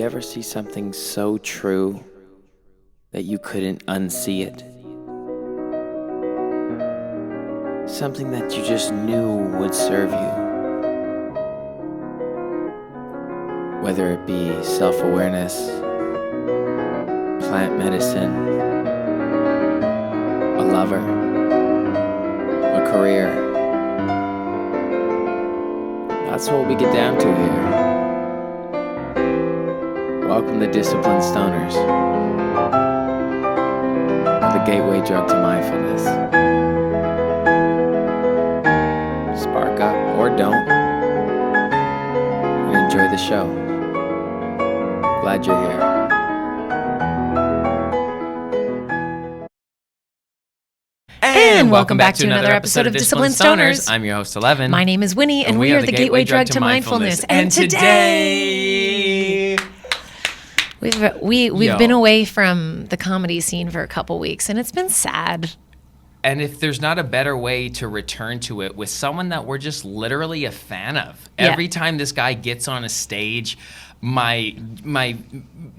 you ever see something so true that you couldn't unsee it? Something that you just knew would serve you. Whether it be self-awareness, plant medicine, a lover, a career. That's what we get down to here. Welcome to Disciplined Stoners, the gateway drug to mindfulness. Spark up or don't, and enjoy the show. Glad you're here. And welcome back to another episode of Disciplined Stoners. I'm your host, Ellevan. My name is Winnie, and we are the gateway drug to mindfulness. And today, we've been away from the comedy scene for a couple weeks, and it's been sad. And if there's not a better way to return to it with someone that we're just literally a fan of. Yeah. Every time this guy gets on a stage, my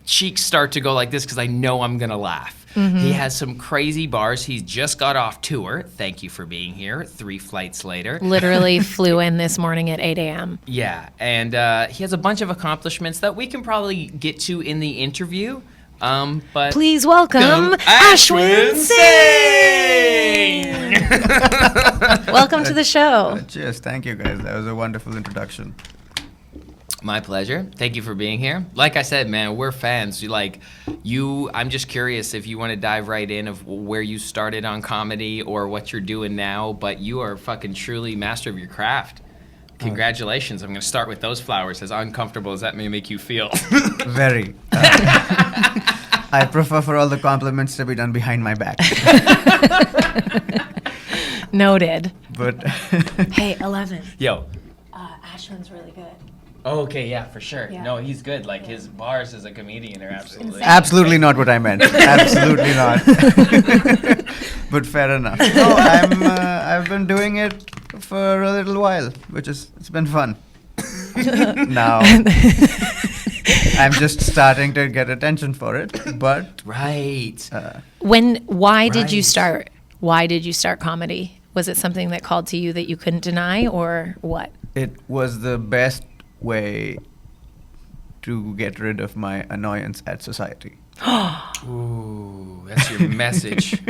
cheeks start to go like this because I know I'm going to laugh. Mm-hmm. He has some crazy bars. He's just got off tour. Thank you for being here. 3 flights later. Literally flew in this morning at 8 a.m. Yeah, and he has a bunch of accomplishments that we can probably get to in the interview. But please welcome Ashwyn Singh! Welcome to the show. Cheers. Thank you, guys. That was a wonderful introduction. My pleasure. Thank you for being here. Like I said, man, we're fans. I'm just curious if you want to dive right in of where you started on comedy or what you're doing now, but you are fucking truly master of your craft. Congratulations. I'm going to start with those flowers, as uncomfortable as that may make you feel. Very. I prefer for all the compliments to be done behind my back. Noted. But hey, Ellevan. Yo. Ashwyn's really good. Oh, okay, yeah, for sure. Yeah. No, he's good. Like, his bars as a comedian are absolutely not what I meant. Absolutely not. But fair enough. No, I've been doing it for a little while, it's been fun. Now I'm just starting to get attention for it, but right. Why did you start? Why did you start comedy? Was it something that called to you that you couldn't deny, or what? It was the best way to get rid of my annoyance at society. Ooh, that's your message.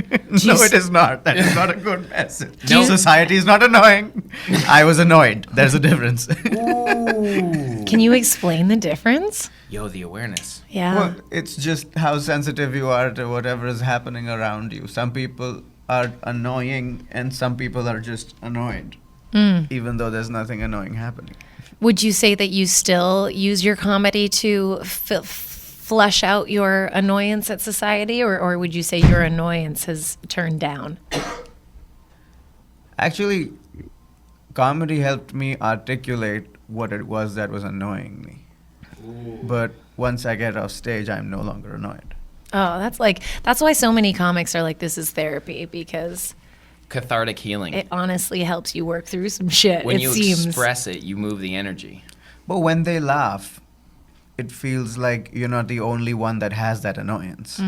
No, it is not. That is not a good message. No, society is not annoying. I was annoyed. There's a difference. Ooh. Can you explain the difference? Yo, the awareness. Yeah. Well, it's just how sensitive you are to whatever is happening around you. Some people are annoying and some people are just annoyed, even though there's nothing annoying happening. Would you say that you still use your comedy to flush out your annoyance at society, or would you say your annoyance has turned down? Actually, comedy helped me articulate what it was that was annoying me. Ooh. But once I get off stage, I'm no longer annoyed. Oh, that's why so many comics are like, this is therapy, because cathartic healing. It honestly helps you work through some shit. When you express it, you move the energy. But when they laugh, it feels like you're not the only one that has that annoyance.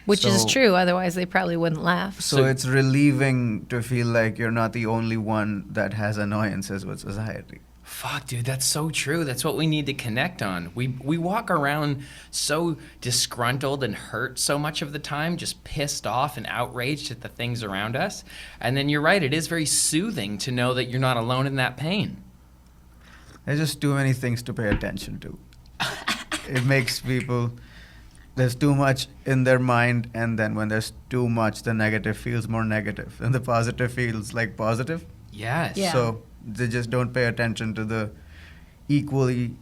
Which is true, otherwise they probably wouldn't laugh. So it's relieving to feel like you're not the only one that has annoyances with society. Fuck, dude, that's so true. That's what we need to connect on. We walk around so disgruntled and hurt so much of the time, just pissed off and outraged at the things around us. And then you're right, it is very soothing to know that you're not alone in that pain. There's just too many things to pay attention to. It makes people, there's too much in their mind, and then when there's too much, the negative feels more negative, and the positive feels like positive. Yes. Yeah. So they just don't pay attention to the equally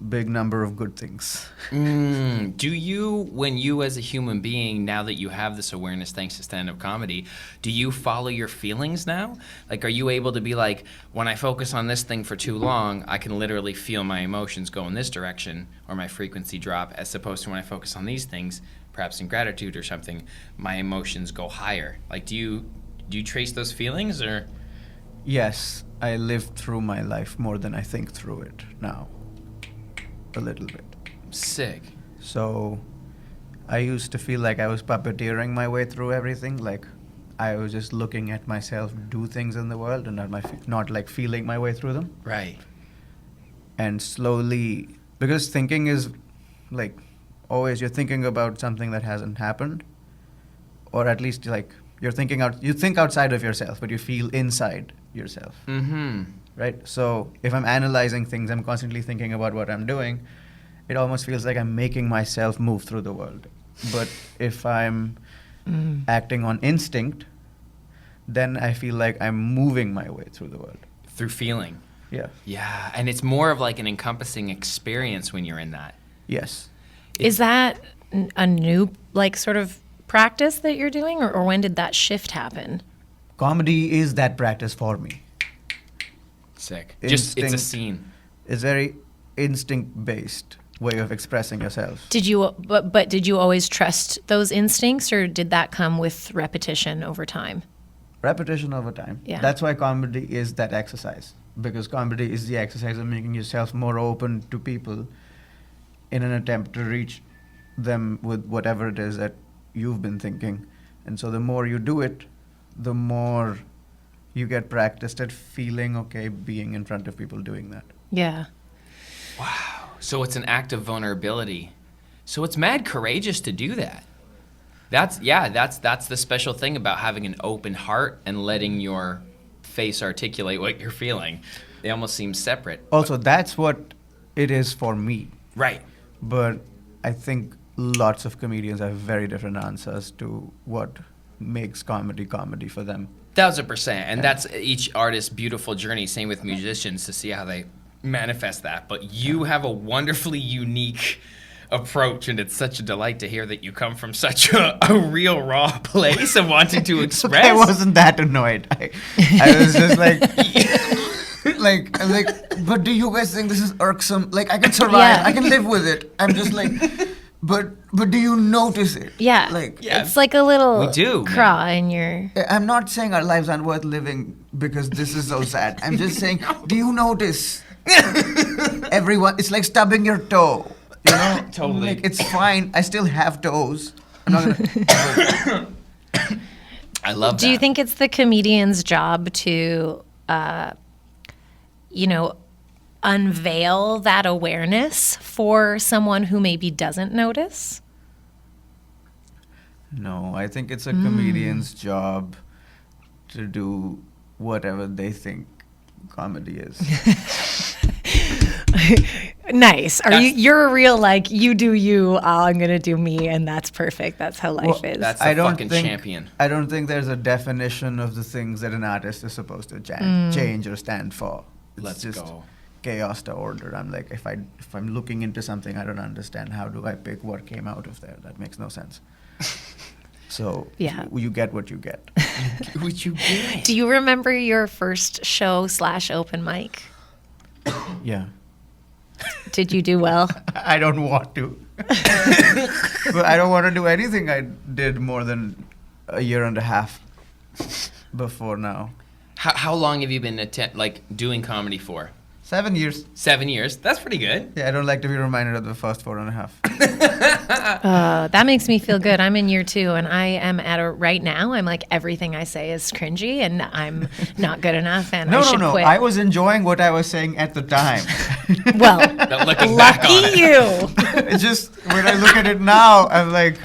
big number of good things. Do you, when you as a human being, now that you have this awareness thanks to stand-up comedy, do you follow your feelings now? Like, are you able to be like, when I focus on this thing for too long, I can literally feel my emotions go in this direction or my frequency drop, as opposed to when I focus on these things, perhaps in gratitude or something, my emotions go higher? Like, do you trace those feelings, or? Yes, I live through my life more than I think through it now. a little bit. Sick. So I used to feel like I was puppeteering my way through everything. Like I was just looking at myself do things in the world and not like feeling my way through them. Right. And slowly, because thinking is like always you're thinking about something that hasn't happened, or at least like you think outside of yourself, but you feel inside yourself. Mm-hmm. Right? So if I'm analyzing things, I'm constantly thinking about what I'm doing. It almost feels like I'm making myself move through the world. But if I'm acting on instinct, then I feel like I'm moving my way through the world. Through feeling. Yeah. Yeah, and it's more of like an encompassing experience when you're in that. Yes. Is that a new, like, sort of practice that you're doing, or when did that shift happen? Comedy is that practice for me. Sick. Just, it's a Instinct. scene. It's very instinct-based way of expressing yourself. Did you, but did you always trust those instincts, or did that come with repetition over time? Repetition over time. Yeah. That's why comedy is that exercise. Because comedy is the exercise of making yourself more open to people in an attempt to reach them with whatever it is that you've been thinking. And so the more you do it, the more you get practiced at feeling okay being in front of people doing that. Yeah. Wow. So it's an act of vulnerability. So it's mad courageous to do that. That's the special thing about having an open heart and letting your face articulate what you're feeling. They almost seem separate. Also, that's what it is for me. Right. But I think lots of comedians have very different answers to what makes comedy for them. 1000%. And that's each artist's beautiful journey. Same with musicians, to see how they manifest that. But you have a wonderfully unique approach, and it's such a delight to hear that you come from such a real raw place of wanting to express. I wasn't that annoyed. I was just like, but do you guys think this is irksome? Like, I can survive. Yeah. I can live with it. I'm just like, but do you notice it? Yeah. Like, Yeah. It's like a little We do, craw in your... I'm not saying our lives aren't worth living because this is so sad. I'm just saying, do you notice? Everyone, it's like stubbing your toe. You know? Totally. Like, it's fine. I still have toes. I'm not gonna. I love that. Do you think it's the comedian's job to, unveil that awareness for someone who maybe doesn't notice? No, I think it's a comedian's job to do whatever they think comedy is. Nice. You're a real, like, you do you, I'm going to do me, and that's perfect. That's how life Well, is. That's the fucking champion. I don't think there's a definition of the things that an artist is supposed to change or stand for. It's Let's just go. chaos to order. I'm like, if I'm looking into something I don't understand, how do I pick what came out of there? That makes no sense. So Yeah. you get what you get. What you get? Do you remember your first show / open mic? Yeah. Did you do well? I don't want to. But I don't want to do anything I did more than a year and a half before now. How long have you been doing comedy for? 7 years. 7 years. That's pretty good. Yeah, I don't like to be reminded of the first 4.5. That makes me feel good. I'm in year 2, and I am right now, I'm like, everything I say is cringy, and I'm not good enough, and I should quit. I was enjoying what I was saying at the time. Well, But looking back on lucky it. you. It's just, when I look at it now, I'm like,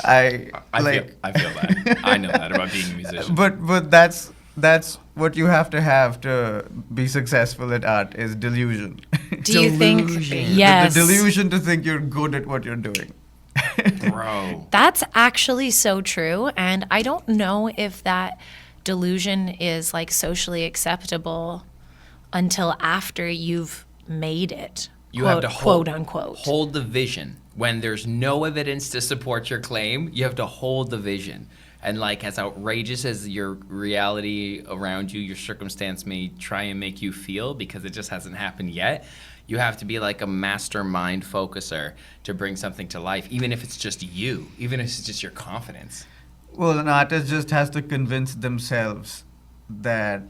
I feel that. I know that about being a musician. But that's what you have to be successful at art is delusion. Do you think, Delusion. yes. The delusion to think you're good at what you're doing. Bro. That's actually so true, and I don't know if that delusion is like socially acceptable until after you've made it. You have to quote unquote. hold the vision. When there's no evidence to support your claim, you have to hold the vision. And like, as outrageous as your reality around you, your circumstance may try and make you feel, because it just hasn't happened yet, you have to be like a mastermind focuser to bring something to life, even if it's just you, even if it's just your confidence. Well, an artist just has to convince themselves that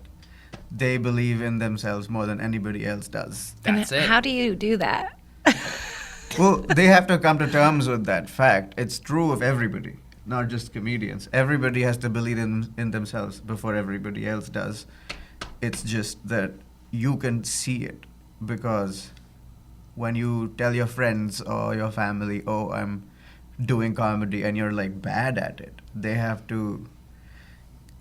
they believe in themselves more than anybody else does. That's And it. how do you do that? Well, they have to come to terms with that fact. It's true of everybody, not just comedians. Everybody has to believe in themselves before everybody else does. It's just that you can see it because when you tell your friends or your family, oh, I'm doing comedy, and you're like bad at it, they have to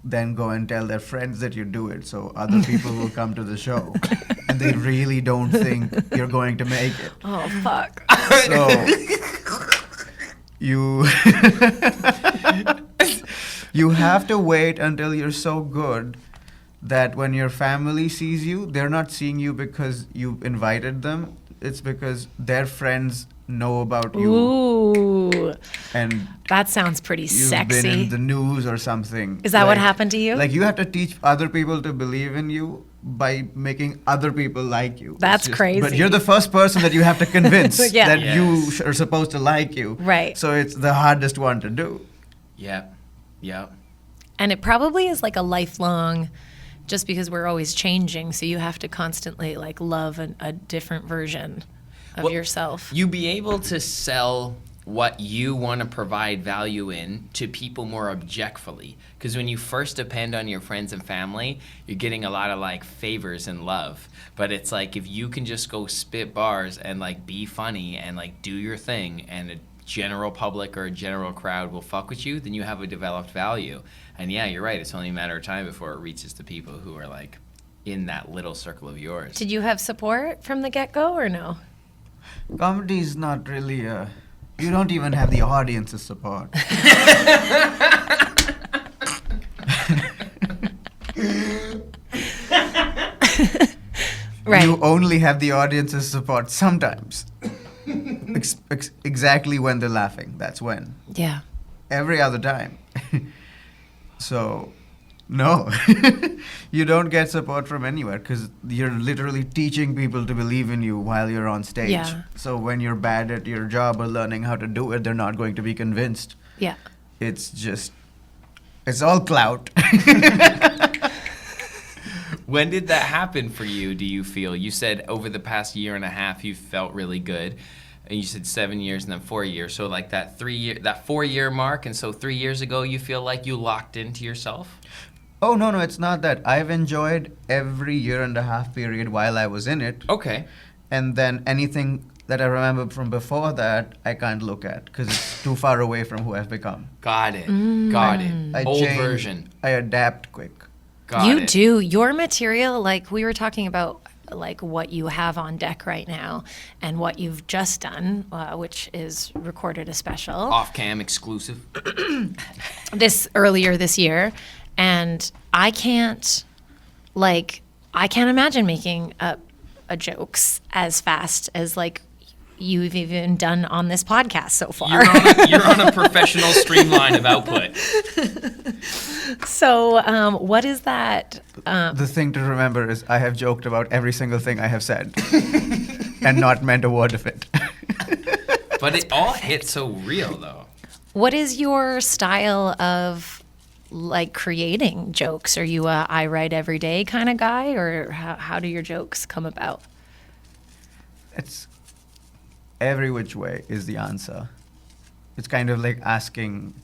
then go and tell their friends that you do it so other people will come to the show. And they really don't think you're going to make it. Oh, fuck. So you you have to wait until you're so good that when your family sees you, they're not seeing you because you invited them. It's because their friends know about you. Ooh. And That sounds pretty you've sexy. been in the news or something. Is that what happened to you? Like, you have to teach other people to believe in you by making other people like you. That's crazy. But you're the first person that you have to convince Yeah. that Yes. you are supposed to like you. Right. So it's the hardest one to do. Yep. Yep. And it probably is like a lifelong, just because we're always changing, so you have to constantly like love a different version of Well, yourself. You be able to sell what you want to provide value in to people more objectfully. Because when you first depend on your friends and family, you're getting a lot of like favors and love. But it's like if you can just go spit bars and like be funny and like do your thing, and a general public or a general crowd will fuck with you, then you have a developed value. And yeah, you're right. It's only a matter of time before it reaches the people who are like in that little circle of yours. Did you have support from the get-go or no? Comedy is not really you don't even have the audience's support. Right. You only have the audience's support sometimes. Exactly when they're laughing. That's when. Yeah. Every other time. So, no. You don't get support from anywhere because you're literally teaching people to believe in you while you're on stage. Yeah. So when you're bad at your job or learning how to do it, they're not going to be convinced. Yeah. It's all clout. When did that happen for you, do you feel? You said over the past year and a half you felt really good. And you said 7 years and then 4 years. So like that 4-year mark, and so 3 years ago you feel like you locked into yourself? Oh, no, it's not that. I've enjoyed every year and a half period while I was in it. Okay. And then anything that I remember from before that, I can't look at because it's too far away from who I've become. Got it. Got it. I Old change, version. I adapt quick. Got You it. do. Your material, like we were talking about, like what you have on deck right now and what you've just done, which is recorded a special Off-cam exclusive. earlier this year. And I can't imagine making a jokes as fast as like you've even done on this podcast so far. You're on a professional streamline of output. So what is that? The thing to remember is I have joked about every single thing I have said and not meant a word of it. But it all hits so real, though. What is your style of like creating jokes? Are you a I write every day kind of guy, or how do your jokes come about? It's every which way is the answer. It's kind of like asking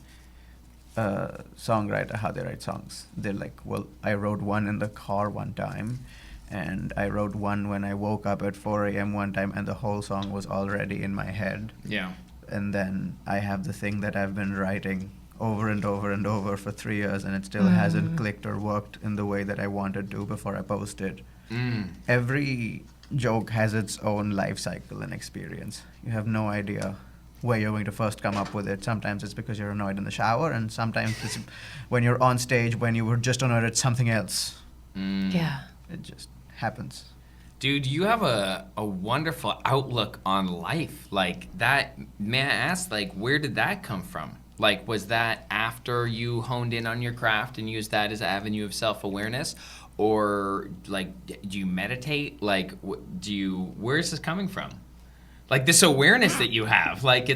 a songwriter how they write songs. They're like, well, I wrote one in the car one time, and I wrote one when I woke up at 4 a.m. one time, and the whole song was already in my head. Yeah. And then I have the thing that I've been writing over and over and over for 3 years, and it still hasn't clicked or worked in the way that I wanted to before I posted. Every joke has its own life cycle and experience. You have no idea where you're going to first come up with it. Sometimes it's because you're annoyed in the shower, and sometimes it's when you're on stage when you were just annoyed at something else. Yeah. It just happens. Dude, you have a wonderful outlook on life. Like that, may I ask, like, where did that come from? Like, was that after you honed in on your craft and used that as an avenue of self-awareness? Or, like, do you meditate? Like, where is this coming from? Like, this awareness that you have. Like,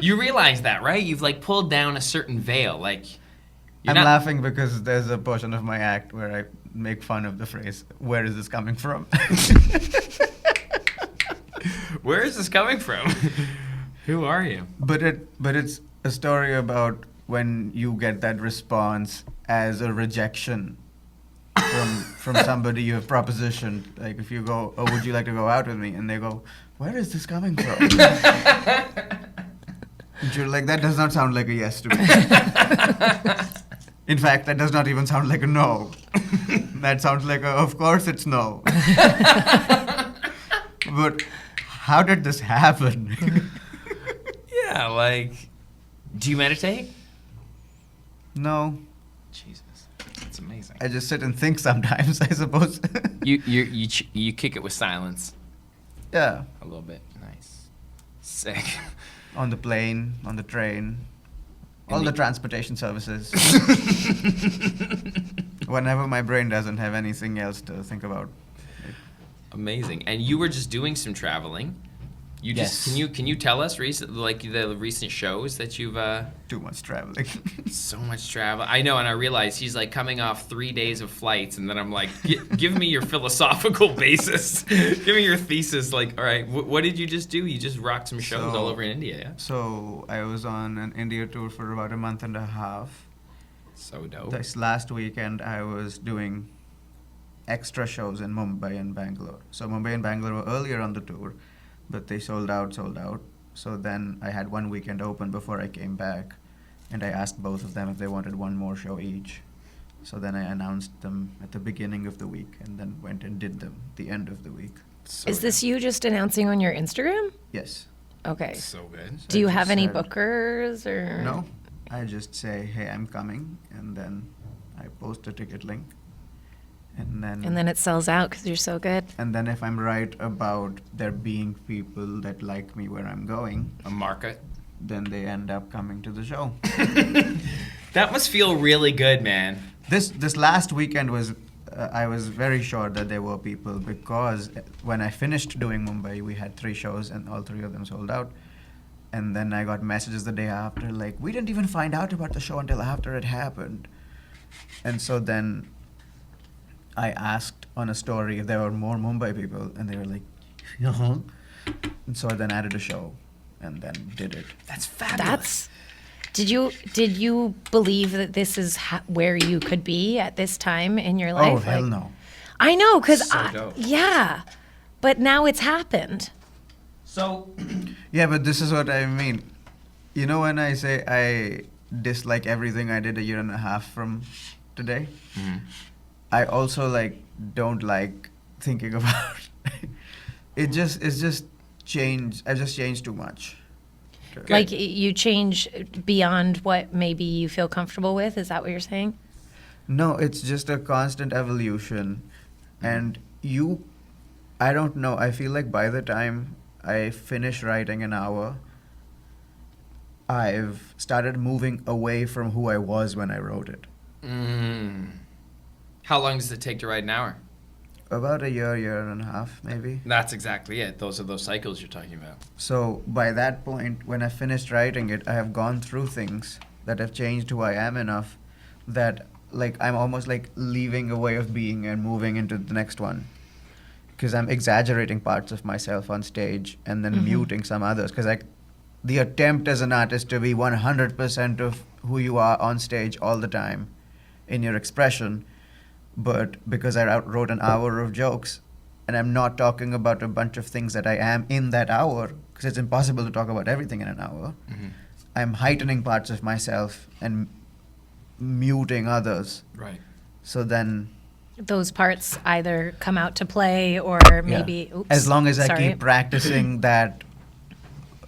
you realize that, right? You've, like, pulled down a certain veil. Like, I'm laughing because there's a portion of my act where I make fun of the phrase, where is this coming from? Where is this coming from? Who are you? But it's a story about when you get that response as a rejection from somebody you have propositioned. Like if you go, oh, would you like to go out with me? And they go, where is this coming from? And you're like, that does not sound like a yes to me. In fact, that does not even sound like a no. That sounds like a, of course it's no. But how did this happen? Yeah, like, do you meditate? No, Jesus, that's amazing. I just sit and think sometimes, I suppose. You kick it with silence Yeah, a little bit. Nice, sick. on the plane, on the train, all the transportation services. Whenever my brain doesn't have anything else to think about. Amazing. And you were just doing some traveling. You just Yes. can you tell us the recent shows that you've Too much traveling. so much travel. I know, and I realize he's like coming off 3 days of flights, and then I'm like, give me your philosophical basis. Give me your thesis. Like, all right, what did you just do? You just rocked some shows all over in India, yeah? So I was on an India tour for about a month and a half. So dope. This last weekend I was doing extra shows in Mumbai and Bangalore. So Mumbai and Bangalore were earlier on the tour, but they sold out. So then I had one weekend open before I came back, and I asked both of them if they wanted one more show each. So then I announced them at the beginning of the week, and then went and did them the end of the week. So Is this you just announcing on your Instagram? Yes. Okay. so good? Do you I have just any said- bookers or? No, I just say, hey, I'm coming, and then I post a ticket link, and then it sells out because you're so good. and then if I'm right about there being people that like me where I'm going, A market. then they end up coming to the show. That must feel really good, man. This last weekend was I was very sure that there were people, because when I finished doing Mumbai, we had 3 shows and all 3 of them sold out. And then I got messages the day after like, we didn't even find out about the show until after it happened. And so then I asked on a story if there were more Mumbai people, and they were like, uh-huh. And so I then added a show and then did it. That's fabulous. Did you believe that this is where you could be at this time in your life? Oh, hell Like- no. I know, because So dope. yeah, but now it's happened. So, Yeah, but this is what I mean. You know when I say I dislike everything I did a year and a half from today? I also like don't like thinking about it's just changed. I just changed too much. Like you change beyond what maybe you feel comfortable with. Is that what you're saying? No, it's just a constant evolution. And I don't know, I feel like by the time I finish writing an hour, I've started moving away from who I was when I wrote it. how long does it take to write an hour? About a year and a half, maybe. That's exactly it. Those are those cycles you're talking about. So by that point, when I finished writing it, I have gone through things that have changed who I am enough that like I'm almost like leaving a way of being and moving into the next one. Because I'm exaggerating parts of myself on stage and then muting some others. Because the attempt as an artist to be 100% of who you are on stage all the time in your expression. But because I wrote an hour of jokes, and I'm not talking about a bunch of things that I am in that hour, because it's impossible to talk about everything in an hour, I'm heightening parts of myself and muting others. Right. So then, Those parts either come out to play or maybe. Oops, as long as I sorry. keep practicing that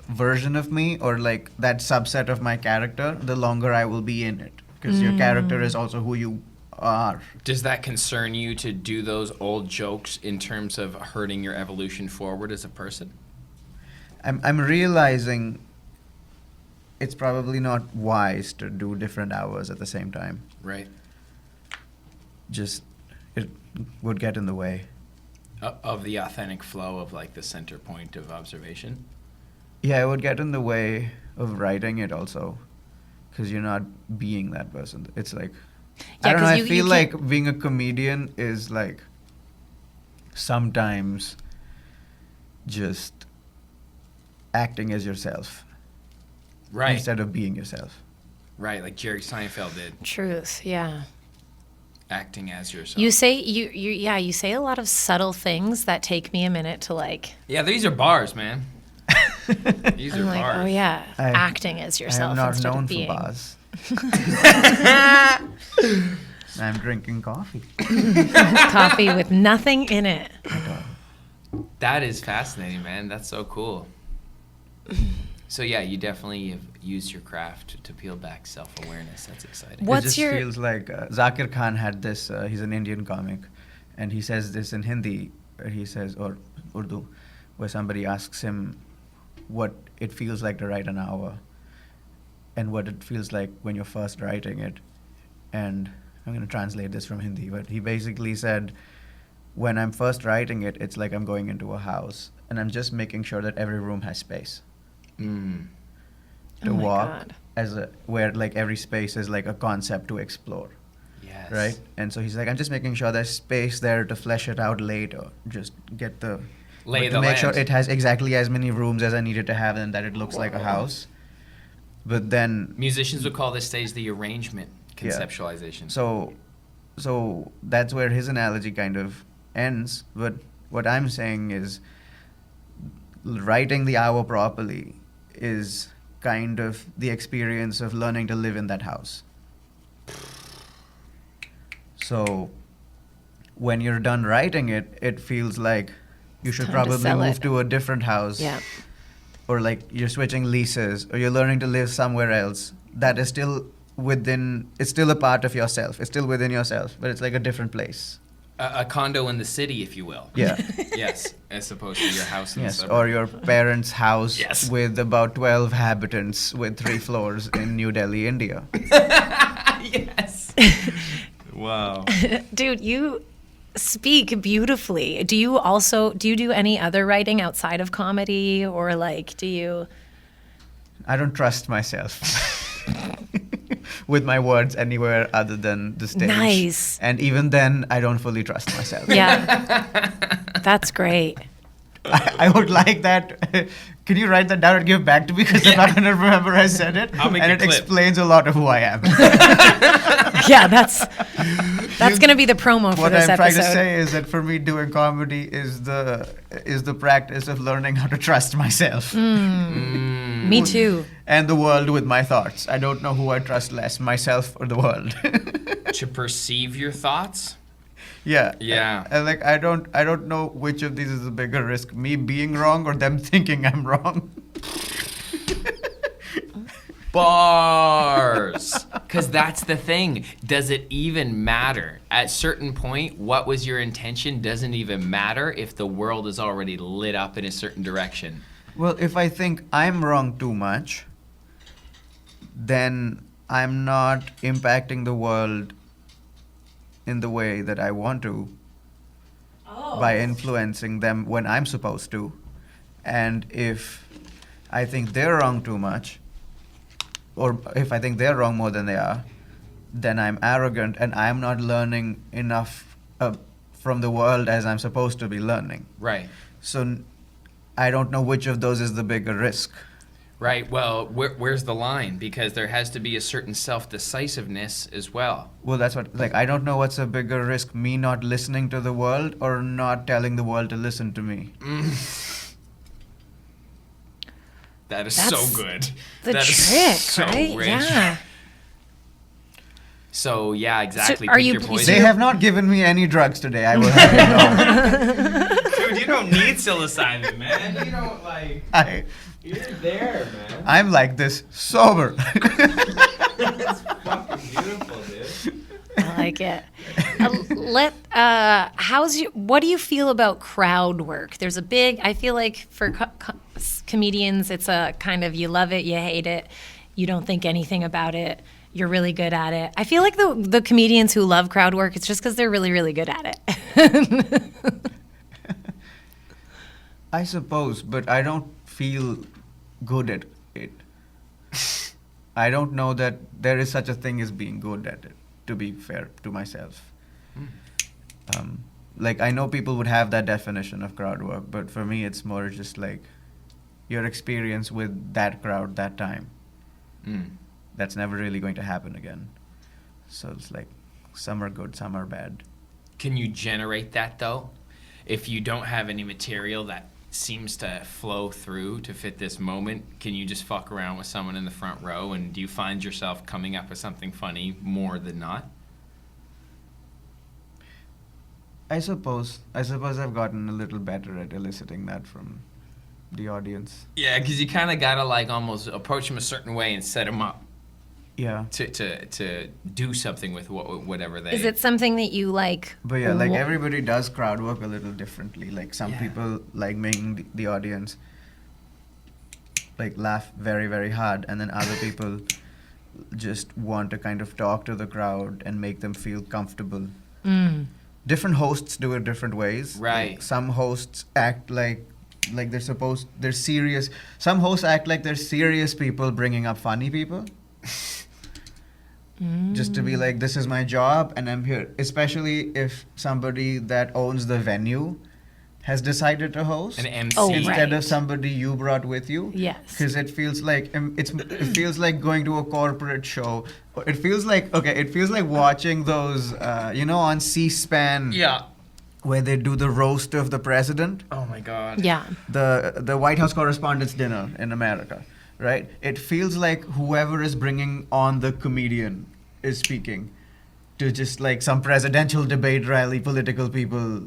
version of me or like that subset of my character, the longer I will be in it. Because your character is also who you are. Does that concern you to do those old jokes in terms of hurting your evolution forward as a person? I'm realizing it's probably not wise to do different hours at the same time. Right. Just it would get in the way. Of the authentic flow of like the center point of observation? Yeah, it would get in the way of writing it also, because you're not being that person. It's like, I Yeah, don't know, 'cause I you feel can't- like being a comedian is like sometimes just acting as yourself Right. instead of being yourself. Right, like Jerry Seinfeld did, Truth, yeah. acting as yourself. You say you say a lot of subtle things that take me a minute to like. Yeah, these are bars, man. These are I'm like, bars. oh yeah, I- acting as I yourself am not instead known of for being. bars. I'm drinking coffee. Coffee with nothing in it. That is fascinating, man. That's so cool. So yeah, you definitely have used your craft to peel back self-awareness. That's exciting. What's it just your- feels like Zakir Khan had this. He's an Indian comic, and he says this in Hindi. He says, or Urdu, where somebody asks him what it feels like to write an hour, and what it feels like when you're first writing it. And I'm going to translate this from Hindi, but he basically said, when I'm first writing it, it's like I'm going into a house, and I'm just making sure that every room has space Mm. to Oh my walk, God. where like every space is like a concept to explore. Yes. Right? And so he's like, I'm just making sure there's space there to flesh it out later. Just get the Lay but the to make sure land. it has exactly as many rooms as I needed to have and that it looks like a house. But then Musicians would call this stage the arrangement Yeah. conceptualization. so that's where his analogy kind of ends. But what I'm saying is writing the hour properly is kind of the experience of learning to live in that house. So when you're done writing it, it feels like you should Time to probably sell move it. to a different house. Yeah. Or like you're switching leases, or you're learning to live somewhere else. That is still it's still a part of yourself. It's still within yourself, but it's like a different place. A condo in the city, if you will. Yeah. Yes, as opposed to your house in the Yes, suburb. or your parents' house Yes. with about 12 inhabitants with 3 floors in New Delhi, India. Yes. Wow. Dude, you speak beautifully. Do you do any other writing outside of comedy, or like do you? I don't trust myself with my words anywhere other than the stage. Nice. And even then, I don't fully trust myself. Yeah. That's great. I would like that. Can you write that down and give back to me? Because I'm not going to remember I said it. I'll make and a it clip. explains a lot of who I am. Yeah, that's gonna be the promo for What this I'm trying episode. to say is that for me, doing comedy is the practice of learning how to trust myself Me too. and the world with my thoughts. I don't know who I trust less, myself or the world. To perceive your thoughts? Yeah. Yeah. And like I don't know which of these is a bigger risk, me being wrong or them thinking I'm wrong. Bars. Because that's the thing. Does it even matter? At certain point, what was your intention doesn't even matter if the world is already lit up in a certain direction. Well, if I think I'm wrong too much, then I'm not impacting the world in the way that I want to by influencing them when I'm supposed to. And if I think they're wrong too much, or if I think they're wrong more than they are, then I'm arrogant and I'm not learning enough from the world as I'm supposed to be learning. Right. So I don't know which of those is the bigger risk. Right. Well, where's the line? Because there has to be a certain self-decisiveness as well. Well, that's what, like, I don't know what's a bigger risk, me not listening to the world or not telling the world to listen to me. That is That's so good. The That is trick, so right? rich. Yeah. So, yeah, exactly. are Pick you- your so poison. They have not given me any drugs today, I will have you know. Dude, you don't need psilocybin, man. You don't, like... You're there, man. I'm like this sober. It's fucking beautiful, dude. I like it. What do you feel about crowd work? There's a big, I feel like for comedians, it's a kind of, you love it, you hate it, you don't think anything about it, you're really good at it. I feel like the comedians who love crowd work, it's just because they're really, really good at it. I suppose, but I don't feel good at it. I don't know that there is such a thing as being good at it, to be fair to myself. Like, I know people would have that definition of crowd work, but for me, it's more just like your experience with that crowd that time. Mm. That's never really going to happen again. So it's like, some are good, some are bad. Can you generate that though? If you don't have any material that seems to flow through to fit this moment, can you just fuck around with someone in the front row, and do you find yourself coming up with something funny more than not? I suppose I've gotten a little better at eliciting that from the audience. Yeah, because you kind of gotta like almost approach them a certain way and set them up Yeah. to do something with whatever they. Is it something that you like? But yeah, like everybody does crowd work a little differently. Like some Yeah. people like making the audience like laugh very, very hard, and then other people just want to kind of talk to the crowd and make them feel comfortable. Mm. Different hosts do it different ways. Right. Like some hosts act like they're serious. Some hosts act like they're serious people bringing up funny people. Just to be like, this is my job and I'm here. Especially if somebody that owns the venue has decided to host an MC? Oh, instead right. of somebody you brought with you. Yes. Because it feels like it feels like going to a corporate show. It feels like watching those on C-SPAN. Yeah. Where they do the roast of the president. Oh my God. Yeah. The White House Correspondents' Dinner in America, right? It feels like whoever is bringing on the comedian is speaking to just like some presidential debate rally, political people.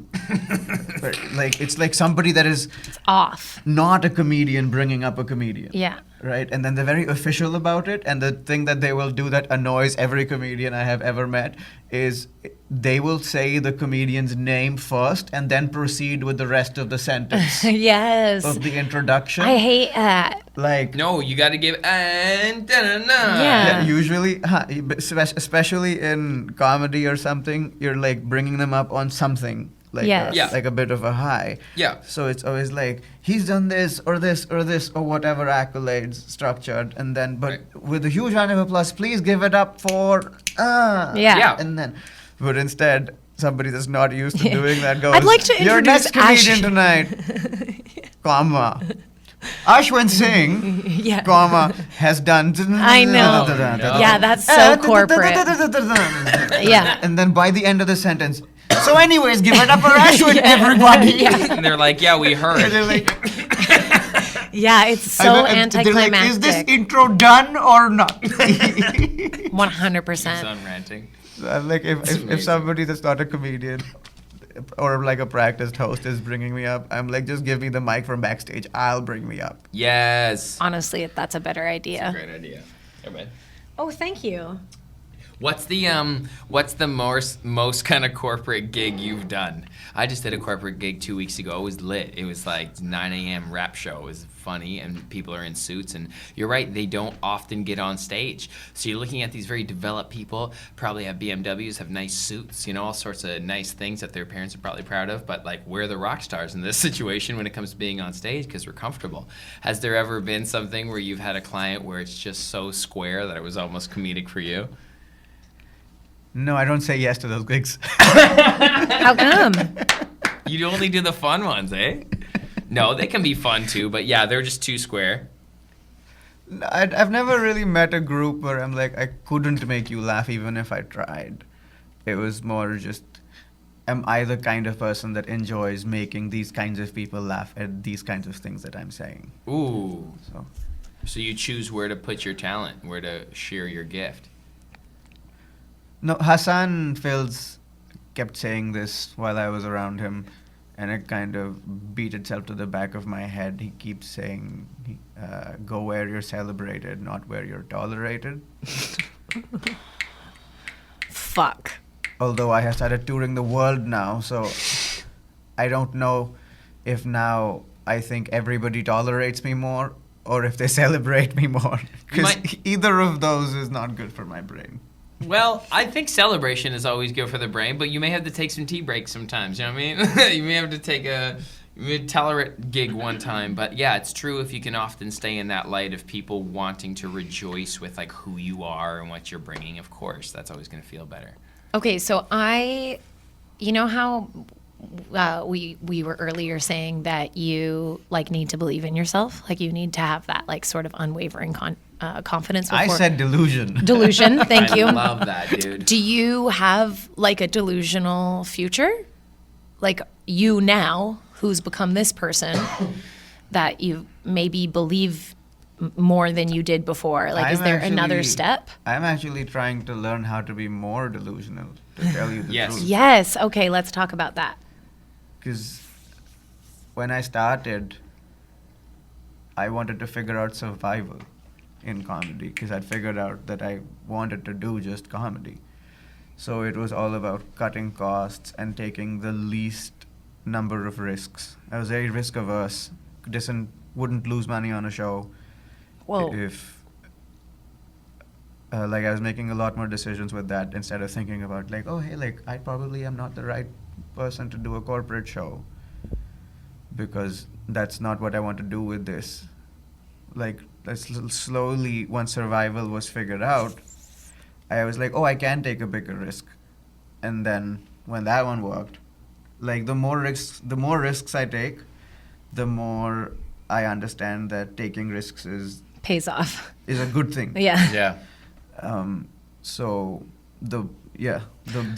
But, like, it's like somebody that is It's off. not a comedian bringing up a comedian. Yeah. Right? And then they're very official about it. And the thing that they will do that annoys every comedian I have ever met is they will say the comedian's name first and then proceed with the rest of the sentence Yes. of the introduction. I hate that. Like, No, you got to give and da-na-na. Yeah. usually, especially in comedy or something, you're like bringing them up on something. Like, Yes. Yeah. like a bit of a high. Yeah. So it's always like, he's done this or this or this or whatever accolades structured. And then, but Right. with a huge round of applause, please give it up for, Yeah. Yeah. And then, but instead, somebody that's not used to doing that goes, I'd like to your introduce next comedian Ash- tonight, comma. Ashwyn Singh, Yeah. comma, has done. I know. No. Yeah, that's so corporate. Yeah. And then by the end of the sentence, so anyways, give it up for Ashwyn, everybody. Yeah. And they're like, yeah, we And heard. they're like, Yeah, it's so and they're like, anticlimactic. is this intro done or not? 100%. Done ranting. So I'm like, if amazing. somebody that's not a comedian or like a practiced host is bringing me up, I'm like, just give me the mic from backstage. I'll bring me up. Yes. Honestly, that's a better idea. Great idea. Everybody. Oh, thank you. What's the most kind of corporate gig you've done? I just did a corporate gig 2 weeks ago. It was lit. It was like 9 a.m. rap show. It was funny, and people are in suits. And you're right, they don't often get on stage. So you're looking at these very developed people, probably have BMWs, have nice suits, all sorts of nice things that their parents are probably proud of. But like, we're the rock stars in this situation when it comes to being on stage because we're comfortable. Has there ever been something where you've had a client where it's just so square that it was almost comedic for you? No, I don't say yes to those gigs. How come? You only do the fun ones, eh? No, they can be fun too, but yeah, they're just too square. No, I've never really met a group where I'm like, I couldn't make you laugh even if I tried. It was more just, am I the kind of person that enjoys making these kinds of people laugh at these kinds of things that I'm saying? Ooh. So, So you choose where to put your talent, where to share your gift. no, Hassan Fields kept saying this while I was around him, and it kind of beat itself to the back of my head. He keeps saying, go where you're celebrated, not where you're tolerated. Fuck. Although I have started touring the world now, so I don't know if now I think everybody tolerates me more or if they celebrate me more. Because either of those is not good for my brain. Well, I think celebration is always good for the brain, but you may have to take some tea breaks sometimes, you know what I mean? You may have to take a tolerant gig one time, but yeah, it's true if you can often stay in that light of people wanting to rejoice with like who you are and what you're bringing, of course, that's always going to feel better. Okay, so you know how we were earlier saying that you like need to believe in yourself, like you need to have that like sort of unwavering confidence. I said delusion. Delusion. Thank you. I love that, dude. Do you have like a delusional future? Like you now, who's become this person, that you maybe believe more than you did before? Like, is there another step? I'm actually trying to learn how to be more delusional, to tell you the Yes. truth. Yes. Okay, let's talk about that. Because when I started, I wanted to figure out survival in comedy, because I'd figured out that I wanted to do just comedy. So it was all about cutting costs and taking the least number of risks. I was very risk averse. Wouldn't lose money on a show. Whoa. If like I was making a lot more decisions with that instead of thinking about like, oh hey, like I probably am not the right person to do a corporate show, because that's not what I want to do with this. Like slowly, once survival was figured out, I was like, oh, I can take a bigger risk. And then when that one worked, like the more risks I take, the more I understand that taking risks Pays off. is a good thing. Yeah. Yeah. So the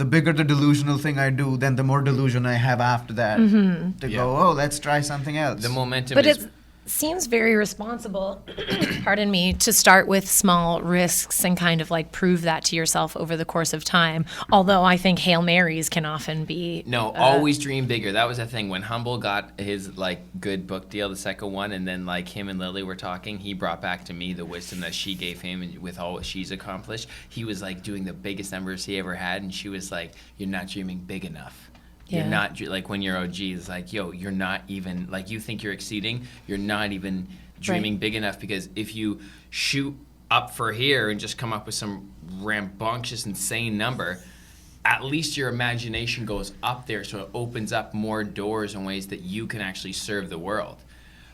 bigger the delusional thing I do, then the more delusion I have after that to Yeah. go, oh, let's try something else. The momentum But is it seems very responsible, pardon me, to start with small risks and kind of like prove that to yourself over the course of time. Although I think Hail Marys can often be. No, always dream bigger. That was the thing. When Humble got his like good book deal, the second one, and then like him and Lily were talking, he brought back to me the wisdom that she gave him, and with all what she's accomplished, he was like doing the biggest numbers he ever had, and she was like, "You're not dreaming big enough. Yeah. You're not like when you're OG. It's like, yo, you're not even like you think you're exceeding. You're not even dreaming Right. big enough, because if you shoot up for here and just come up with some rambunctious, insane number, at least your imagination goes up there, so it opens up more doors and ways that you can actually serve the world.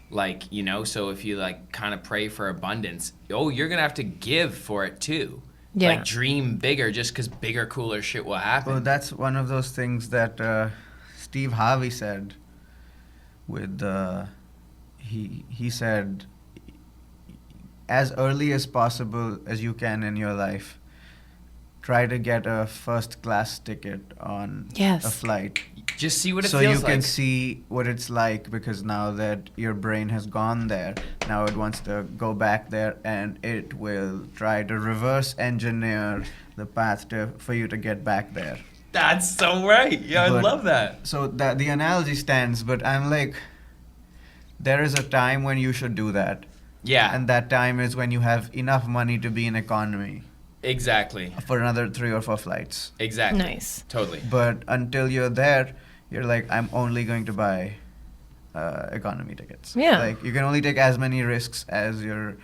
Like, you know, so if you like kind of pray for abundance, you're gonna have to give for it too. Yeah. Like dream bigger, just because bigger, cooler shit will happen. Well, that's one of those things that Steve Harvey said. With he said, as early as possible as you can in your life, try to get a first class ticket on Yes. a flight. Just see what it So feels you can like. see what it's like, because now that your brain has gone there, now it wants to go back there, and it will try to reverse engineer the path for you to get back there. That's so right. Yeah, I But- love that. So that the analogy stands, but I'm like, there is a time when you should do that, Yeah, and that time is when you have enough money to be in economy exactly. for another 3 or 4 flights. Exactly. Nice. Totally. But until you're there, you're like, I'm only going to buy economy tickets. Yeah. Like, you can only take as many risks as your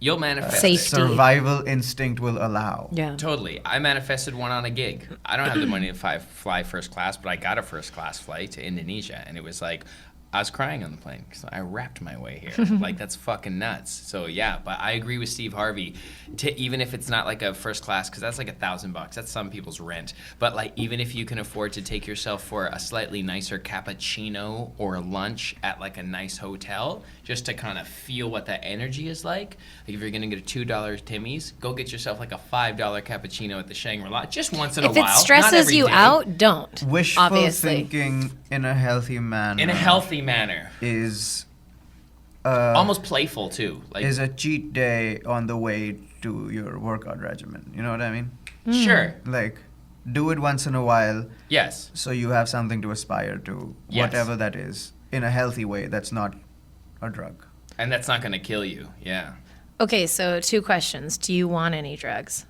You'll manifest Safe. it. Safety. survival instinct will allow. Yeah. Totally. I manifested one on a gig. I don't have the money to fly first class, but I got a first class flight to Indonesia, and it was like, I was crying on the plane because I wrapped my way here. Like, that's fucking nuts. So, yeah, but I agree with Steve Harvey. Even if it's not like a first class, because that's like $1,000. That's some people's rent. But, like, even if you can afford to take yourself for a slightly nicer cappuccino or lunch at, like, a nice hotel, just to kind of feel what that energy is like if you're going to get a $2 Timmy's, go get yourself, like, a $5 cappuccino at the Shangri-La just once in a If while. it not stresses every you day. out, don't. Wishful Obviously. thinking in a healthy manner. In a healthy manner. is Almost playful, too. Like, is a cheat day on the way to your workout regimen. You know what I mean? sure. Like, do it once in a while Yes. so you have something to aspire to, Yes. whatever that is, in a healthy way. That's not a drug. And that's not going to kill you. Yeah. Okay, so 2 questions. Do you want any drugs?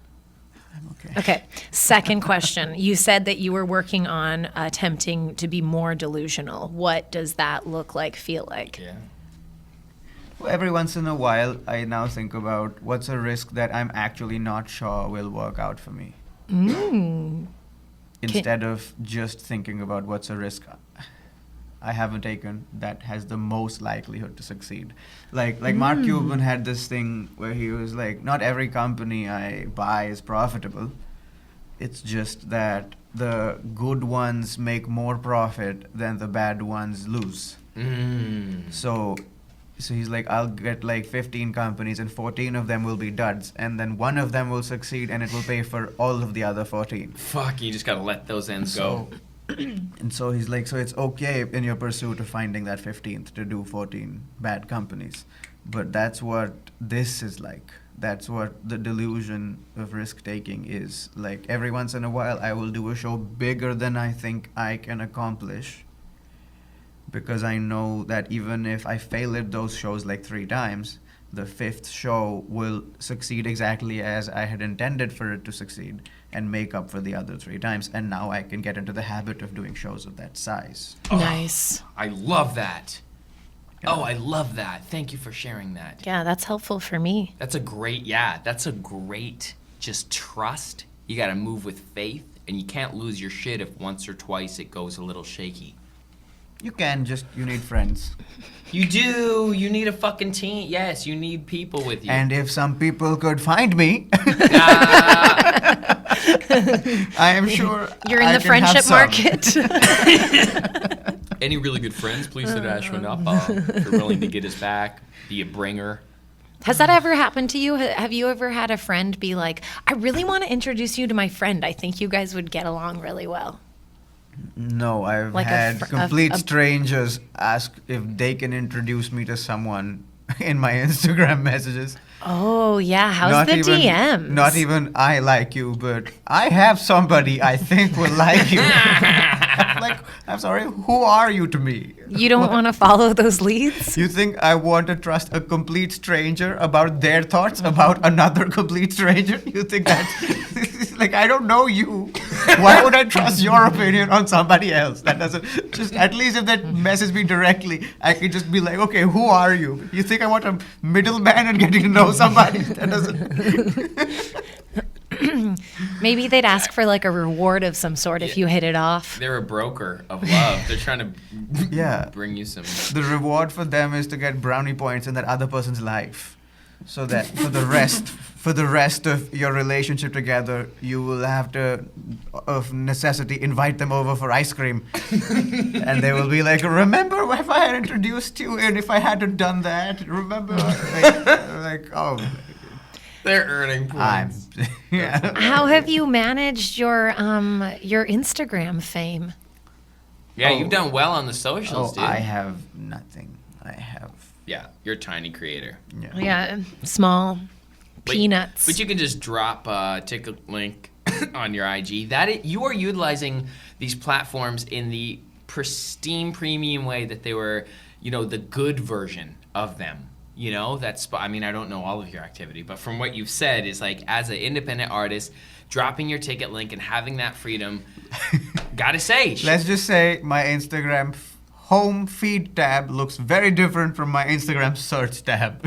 I'm okay. Okay. Second question. You said that you were working on attempting to be more delusional. What does that look like, feel like? Yeah. Well, every once in a while, I now think about what's a risk that I'm actually not sure will work out for me. Instead of just thinking about what's a risk I haven't taken that has the most likelihood to succeed. Like Mark Cuban had this thing where he was like, not every company I buy is profitable, It's just that the good ones make more profit than the bad ones lose. So he's like, I'll get like 15 companies and 14 of them will be duds, and then one of them will succeed and it will pay for all of the other 14. Fuck, you just gotta let those ends go. And so he's like, so it's okay in your pursuit of finding that 15th to do 14 bad companies. But that's what this is like. That's what the delusion of risk-taking is. Like, every once in a while, I will do a show bigger than I think I can accomplish, because I know that even if I fail at those shows like 3 times, the 5th show will succeed exactly as I had intended for it to succeed and make up for the other 3 times. And now I can get into the habit of doing shows of that size. Nice. I love that. Yeah. Oh, I love that. Thank you for sharing that. Yeah, that's helpful for me. That's a great just trust. You gotta move with faith, and you can't lose your shit if once or twice it goes a little shaky. You need friends. You do. You need a fucking team. Yes, you need people with you. And if some people could find me, I am sure You're in I the can have friendship some. market. Any really good friends, please hit Ashwyn up. If you're willing to get his back, be a bringer. Has that ever happened to you? Have you ever had a friend be like, I really want to introduce you to my friend. I think you guys would get along really well. No, I've Like had complete strangers ask if they can introduce me to someone in my Instagram messages. Oh, yeah. How's the DMs? Not even I like you, but I have somebody I think will like you. Like, I'm sorry, who are you to me? You don't want to follow those leads? You think I want to trust a complete stranger about their thoughts about another complete stranger? You think that's like, I don't know you. Why would I trust your opinion on somebody else? That doesn't, just at least if that message me directly, I can just be like, okay, who are you? You think I want a middleman and getting to know somebody? That doesn't. Maybe they'd ask for like a reward of some sort if you hit it off. They're a broker of love. They're trying to bring you some. The reward for them is to get brownie points in that other person's life, so that for the rest of your relationship together, you will have to, of necessity, invite them over for ice cream, and they will be like, "Remember if I had introduced you, and if I hadn't done that? Remember?" like oh. They're earning points. How have you managed your Instagram fame? Yeah, you've done well on the socials, dude. I have nothing. Yeah, you're a tiny creator. Yeah, small peanuts. But you can just drop take a link on your IG. You are utilizing these platforms in the pristine premium way that they were, the good version of them. I mean, I don't know all of your activity, but from what you've said is like, as an independent artist, dropping your ticket link and having that freedom, gotta say. Let's just say my Instagram home feed tab looks very different from my Instagram search tab.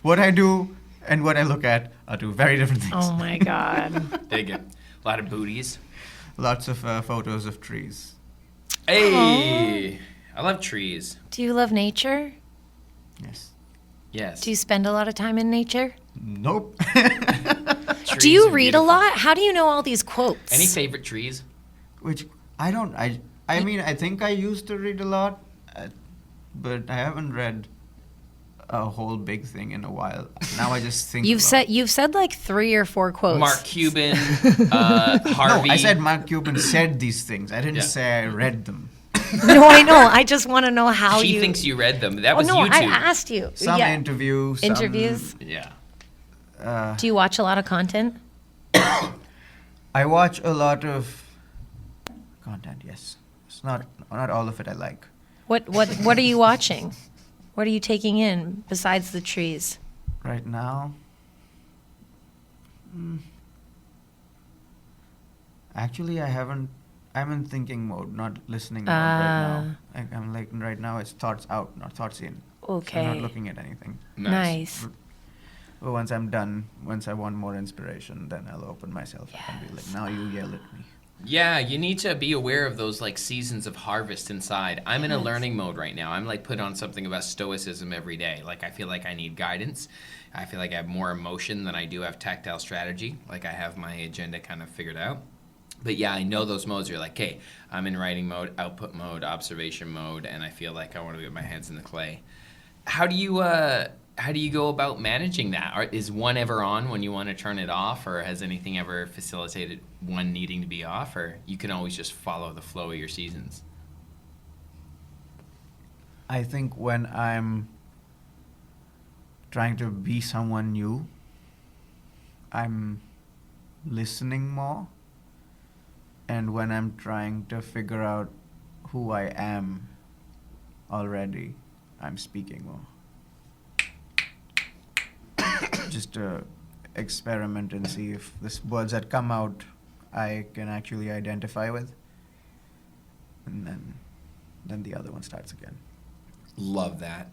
What I do and what I look at are 2 very different things. Oh my God. Dig it. A lot of booties. Lots of photos of trees. Hey! Aww. I love trees. Do you love nature? Yes. Do you spend a lot of time in nature? Nope. Do you read a lot? How do you know all these quotes? Any favorite trees? Which I don't. I mean, I think I used to read a lot, but I haven't read a whole big thing in a while. Now I just think. You've said like 3 or 4 quotes. Mark Cuban, Harvey. No, I said Mark Cuban said these things. I didn't say I read them. No, I know. I just want to know how She thinks you read them. That was YouTube. I asked you. Some interviews. Interviews? Yeah. Do you watch a lot of content? I watch a lot of content, yes. It's not all of it I like. What are you watching? What are you taking in besides the trees? Right now? Actually, I'm in thinking mode, not listening mode right now. I'm like, right now it's thoughts out, not thoughts in. Okay. So I'm not looking at anything. Nice. But once I'm done, once I want more inspiration, then I'll open myself up and be like, now you yell at me. Yeah, you need to be aware of those like seasons of harvest inside. I'm in a learning mode right now. I'm like put on something about stoicism every day. Like I feel like I need guidance. I feel like I have more emotion than I do have tactile strategy. Like I have my agenda kind of figured out. But yeah, I know those modes are like, hey, I'm in writing mode, output mode, observation mode, and I feel like I want to get my hands in the clay. How do you go about managing that? Is one ever on when you want to turn it off, or has anything ever facilitated one needing to be off, or you can always just follow the flow of your seasons? I think when I'm trying to be someone new, I'm listening more. And when I'm trying to figure out who I am already, I'm speaking more. Just to experiment and see if the words that come out I can actually identify with. And then the other one starts again. Love that.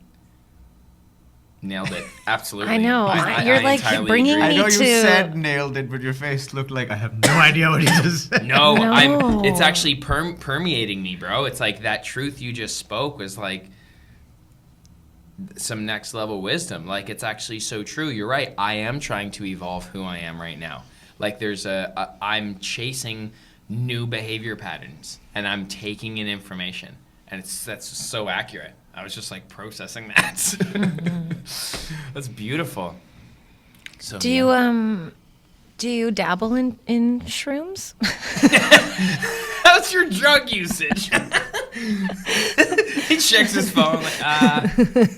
Nailed it. Absolutely. I know. You're like entirely bringing agree. I know you to- said nailed it, but your face looked like I have no idea what you just said. No, No. it's actually permeating me, bro. It's like that truth you just spoke was like some next level wisdom. Like it's actually so true. You're right. I am trying to evolve who I am right now. Like I'm chasing new behavior patterns and I'm taking in information, and that's so accurate. I was just like processing that. That's beautiful. So Do you dabble in shrooms? how's your drug usage? He checks his phone like,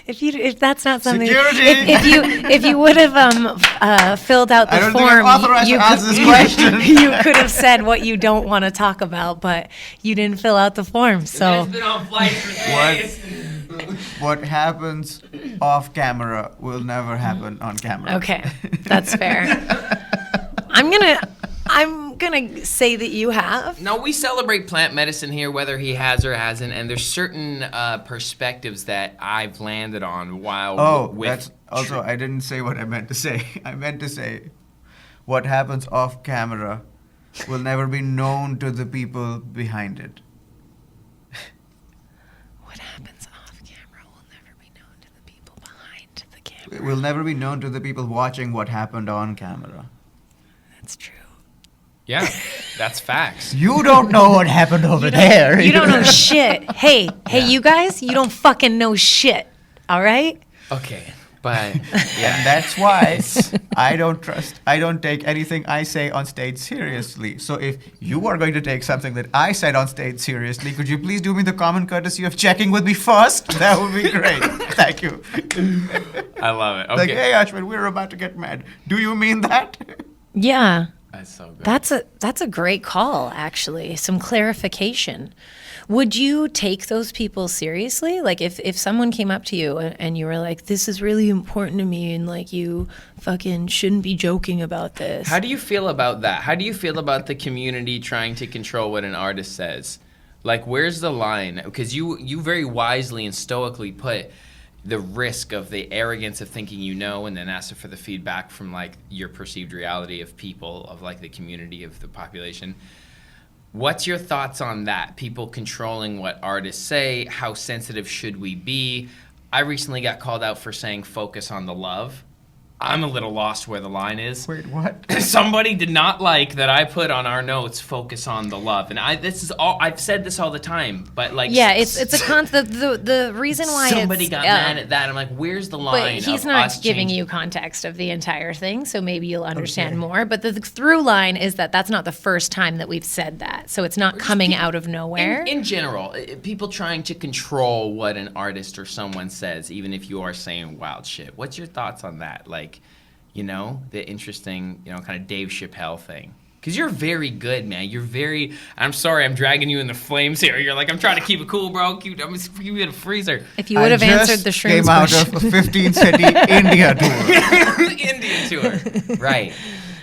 If that's not something, Security! if you would have filled out the I don't think form, I'm authorized to answer this question. you could have said what you don't want to talk about, but you didn't fill out the form. So been on flight for 3 days. What happens off camera will never happen on camera. okay, that's fair. I'm gonna say that you have. No, we celebrate plant medicine here, whether he has or hasn't, and there's certain perspectives that I've landed on while That's also, I didn't say what I meant to say. I meant to say what happens off camera will never be known to the people behind it. What happens off camera will never be known to the people behind the camera. It will never be known to the people watching what happened on camera. That's true. Yeah, that's facts. You don't know what happened over there. You don't know shit. Hey, Yeah. you guys, you don't fucking know shit. All right? Okay, but And yeah, that's why I don't take anything I say on stage seriously. So if you are going to take something that I said on stage seriously, could you please do me the common courtesy of checking with me first? That would be great. Thank you. I love it. Okay, Like, hey, Ashwyn, we're about to get mad. Do you mean that? Yeah. that's so good. That's a great call, actually. Some clarification. Would you take those people seriously? Like if someone came up to you and you were like, this is really important to me and like you fucking shouldn't be joking about this. How do you feel about that? How do you feel about the community trying to control what an artist says? Like, where's the line? Because you very wisely and stoically put the risk of the arrogance of thinking you know and then asking for the feedback from like your perceived reality of people, of like the community of the population. What's your thoughts on that? People controlling what artists say, how sensitive should we be? I recently got called out for saying focus on the love. I'm a little lost where the line is. Wait, what? Somebody did not like that I put on our notes focus on the love. And I've said this all the time, but like Yeah, it's a the reason why somebody it's, got mad at that. I'm like, where's the line? But he's of not us giving changing? you context of the entire thing, so maybe you'll understand Okay. more. But the through line is that that's not the first time that we've said that, so it's not coming out of nowhere. In general, people trying to control what an artist or someone says, even if you are saying wild shit. What's your thoughts on that? Like, you know, the interesting, you know, kind of Dave Chappelle thing. Because you're very good, man. You're very... I'm sorry, I'm dragging you in the flames here. You're like, I'm trying to keep it cool, bro. I'm keep you in a freezer. If you would have answered the shrooms came out question. of a 15-city India tour. Indian tour. Right.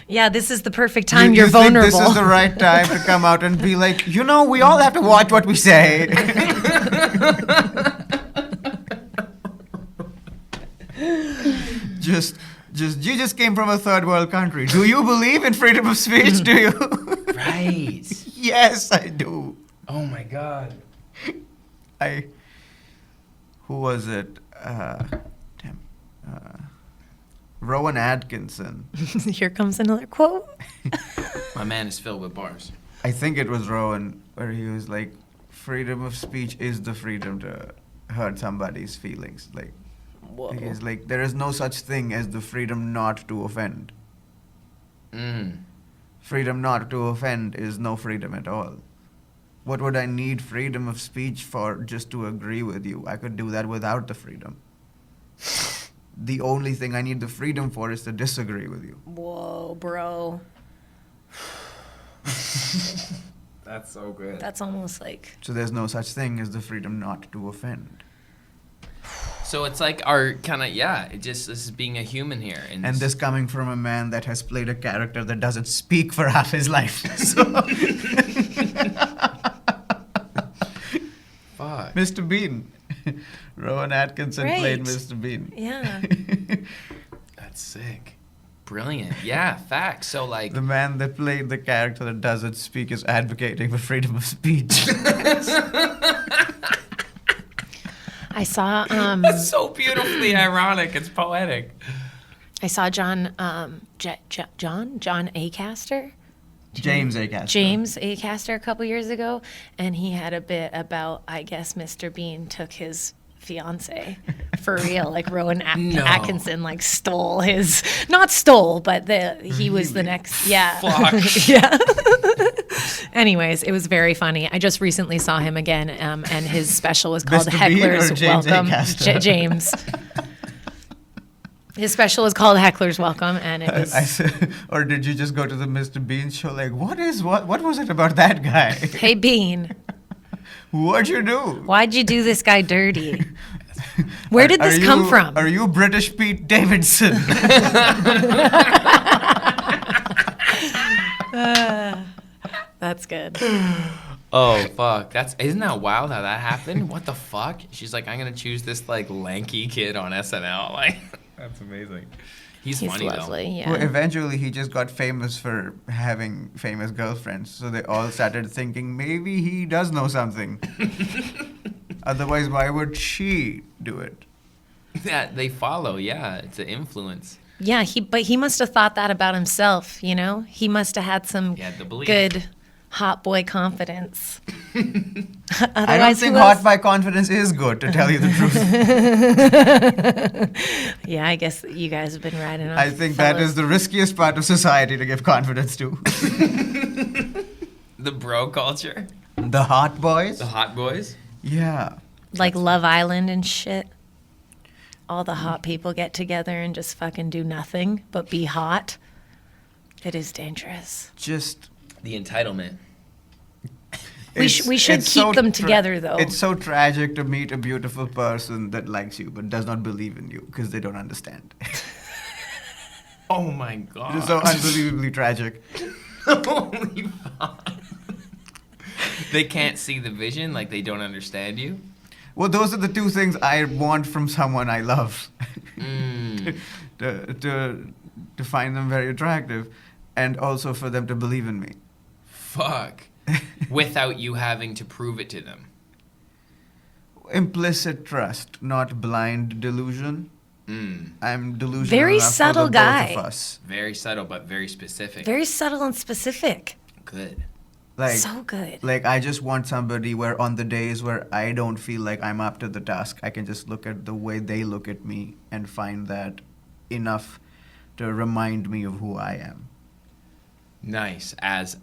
Yeah, this is the perfect time. You You're think vulnerable. this is the right time to come out and be like, you know, we all have to watch what we say. You just came from a third world country. Do you believe in freedom of speech? Do you? Right. Right. Yes, I do. Oh my God. Who was it? Rowan Atkinson. Here comes another quote. My man is filled with bars. I think it was Rowan, where he was like, freedom of speech is the freedom to hurt somebody's feelings. Like, Whoa. he's like, there is no such thing as the freedom not to offend. Freedom not to offend is no freedom at all. What would I need freedom of speech for just to agree with you? I could do that without the freedom. The only thing I need the freedom for is to disagree with you. Whoa, bro. That's so good. That's almost like... So there's no such thing as the freedom not to offend. So it's like our kind of, this is being a human here. And this coming from a man that has played a character that doesn't speak for half his life. So Fuck. Mr. Bean. Rowan Atkinson played Right. Mr. Bean. Yeah. That's sick. Brilliant. Yeah, facts. So like... The man that played the character that doesn't speak is advocating for freedom of speech. I saw That's so beautifully ironic. It's poetic. I saw John Acaster. James Acaster. James Acaster a couple years ago, and he had a bit about, I guess, Mr. Bean took his fiance for real, like Rowan No. Atkinson, like stole his, not stole, but he was the next, yeah. Fuck. Yeah. Anyways, it was very funny. I just recently saw him again, and his special was called Mr. Bean or Heckler's James Welcome. Acaster? James. His special was called Heckler's Welcome, and it was... Or did you just go to the Mr. Bean show? Like, what was it about that guy? Hey, Bean, What'd you do? why'd you do this guy dirty? Where did this come from? Are you British Pete Davidson? That's good. Oh, fuck. Isn't that wild how that happened? What the fuck? She's like, I'm going to choose this, like, lanky kid on SNL. Like, that's amazing. He's funny, lovely, though. yeah. Well, eventually he just got famous for having famous girlfriends. So they all started thinking maybe he does know something. Otherwise, why would she do it? Yeah, they follow. Yeah, it's an influence. Yeah, but he must have thought that about himself, you know? He must have had some He had the belief. good hot boy confidence. I don't Otherwise, think who hot else? by confidence is good, to tell you the truth. Yeah, I guess you guys have been riding off. I think that is the riskiest part of society to give confidence to. The bro culture. The hot boys? The hot boys. Yeah. like Love Island and shit. All the hot people get together and just fucking do nothing but be hot. It is dangerous. Just... The entitlement. We should it's keep them together, though. It's so tragic to meet a beautiful person that likes you but does not believe in you because they don't understand. Oh my god. It is so unbelievably tragic. Holy fuck. They can't see the vision, like they don't understand you. Well, those are the two things I want from someone I love. to find them very attractive, and also for them to believe in me. Fuck. Without you having to prove it to them. Implicit trust, not blind delusion. I'm delusional Very enough subtle for the guy. both of us. Very subtle, but very specific. Very subtle and specific. Good. So good. Like, I just want somebody where on the days where I don't feel like I'm up to the task, I can just look at the way they look at me and find that enough to remind me of who I am. Nice. As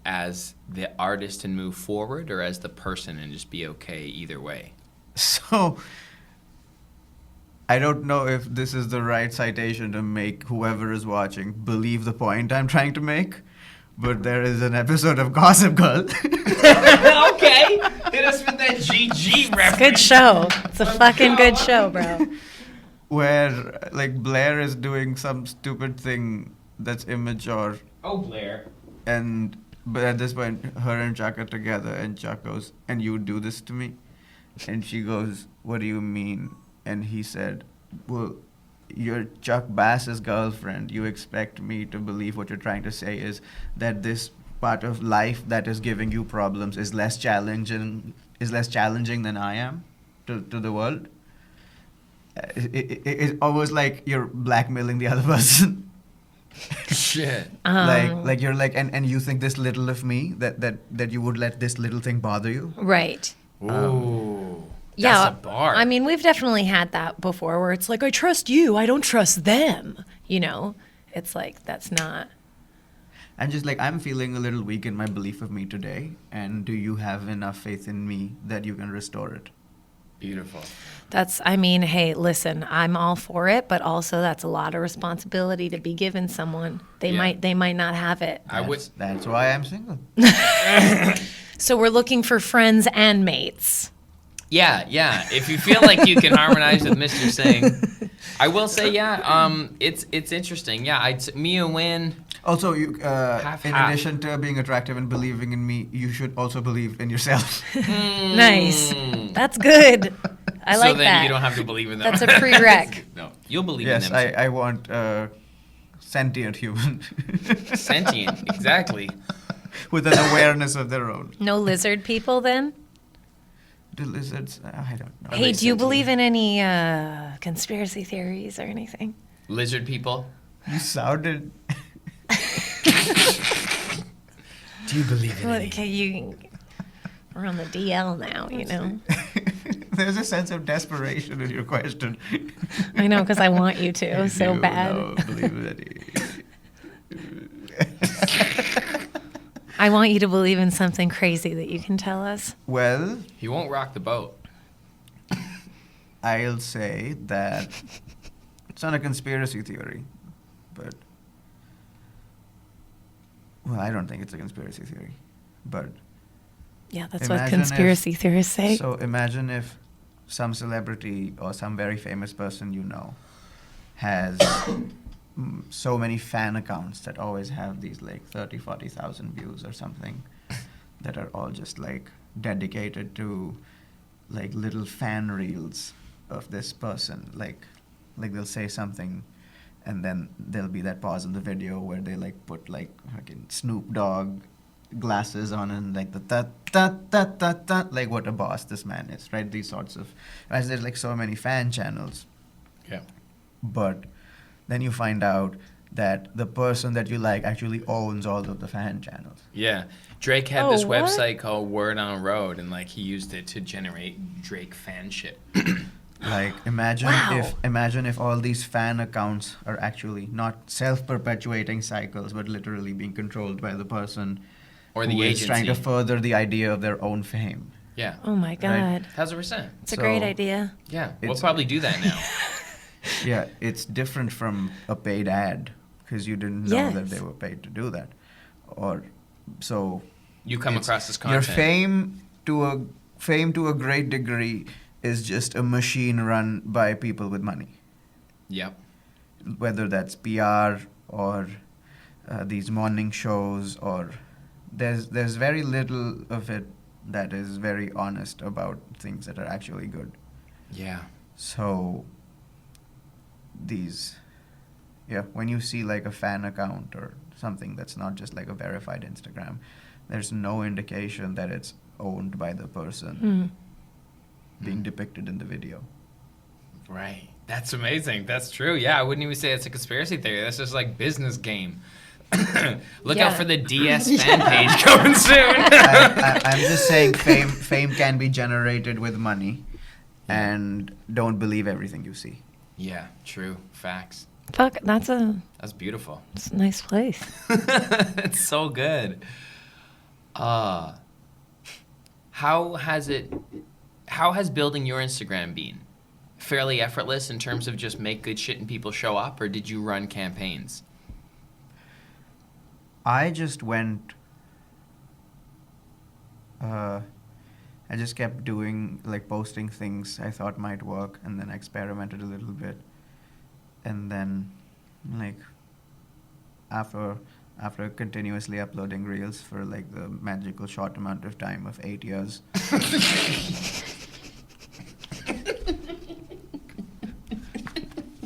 the artist and move forward, or as the person and just be okay either way? So, I don't know if this is the right citation to make whoever is watching believe the point I'm trying to make, but there is an episode of Gossip Girl. Okay. Hit us with that GG reference. Good show. It's a fucking good show, bro. where, like, Blair is doing some stupid thing that's immature. Oh, Blair. But at this point, her and Chuck are together, and Chuck goes, "And you do this to me?" And she goes, "What do you mean?" And he said, "Well, you're Chuck Bass's girlfriend. You expect me to believe what you're trying to say is that this part of life that is giving you problems is less challenging than I am to the world. It's almost like you're blackmailing the other person. Shit. Like you're like, and you think this little of me, that you would let this little thing bother you. Right. Ooh. Yeah. That's a bar. I mean, we've definitely had that before where it's like, I trust you, I don't trust them. You know, it's like, that's not. I'm just like, I'm feeling a little weak in my belief of me today, and do you have enough faith in me that you can restore it? Beautiful. I mean, hey, listen, I'm all for it, but also that's a lot of responsibility to be given someone. They might not have it. That's why I'm single. So we're looking for friends and mates. Yeah. If you feel like you can harmonize with Mr. Singh, I will say, it's interesting. Yeah, me and Win. Also, you, in Half. addition to being attractive and believing in me, you should also believe in yourself. Nice. That's good. I like So then that. you don't have to believe in them. That's a prereq. No, you'll believe Yes, in them. I want sentient human. Sentient, exactly. With an awareness of their own. No lizard people then? The lizards, I don't know. Hey, do you believe in any conspiracy theories or anything? Lizard people. You sounded... Do you believe in any? Okay, we're on the DL now, you know. There's a sense of desperation in your question. I know, because I want you to You so do bad. not believe in any. I want you to believe in something crazy that you can tell us. Well, He won't rock the boat. I'll say that it's not a conspiracy theory, but... Well, I don't think it's a conspiracy theory, but... Yeah, that's what Imagine conspiracy theorists say. So imagine if some celebrity or some very famous person you know has so many fan accounts that always have these like 30, 40,000 views or something that are all just like dedicated to like little fan reels of this person. Like they'll say something and then there'll be that pause in the video where they like put like fucking Snoop Dogg glasses on and like the ta like what a boss this man is, right? These sorts of, as there's like so many fan channels. Yeah. But then you find out that the person that you like actually owns all of the fan channels. Yeah. Drake had this what? website called Word on Road, and like he used it to generate Drake fanship. Like imagine if all these fan accounts are actually not self-perpetuating cycles, but literally being controlled by the person Or the who agency. is trying to further the idea of their own fame. Yeah. Oh my God. 1,000%. It's a great idea. Yeah. We'll It's- probably do that now. Yeah, it's different from a paid ad because you didn't know that Yes. they were paid to do that. Or so You come it's- across this your content. fame to a great degree is just a machine run by people with money. Yep. Whether that's PR or these morning shows, or there's very little of it that is very honest about things that are actually good. Yeah. So when you see like a fan account or something that's not just like a verified Instagram, there's no indication that it's owned by the person being depicted in the video. Right. That's amazing. That's true. Yeah, I wouldn't even say it's a conspiracy theory. That's just like business game. Look out for the DS fan page coming soon. I'm just saying fame can be generated with money, and don't believe everything you see. Yeah, true. Facts. Fuck, that's a beautiful. it's a nice place. It's so good. How has building your Instagram been? Fairly effortless in terms of just make good shit and people show up, or did you run campaigns? I just went. I just kept doing, like, posting things I thought might work, and then experimented a little bit, and then, like, after continuously uploading reels for like the magical short amount of time of 8 years.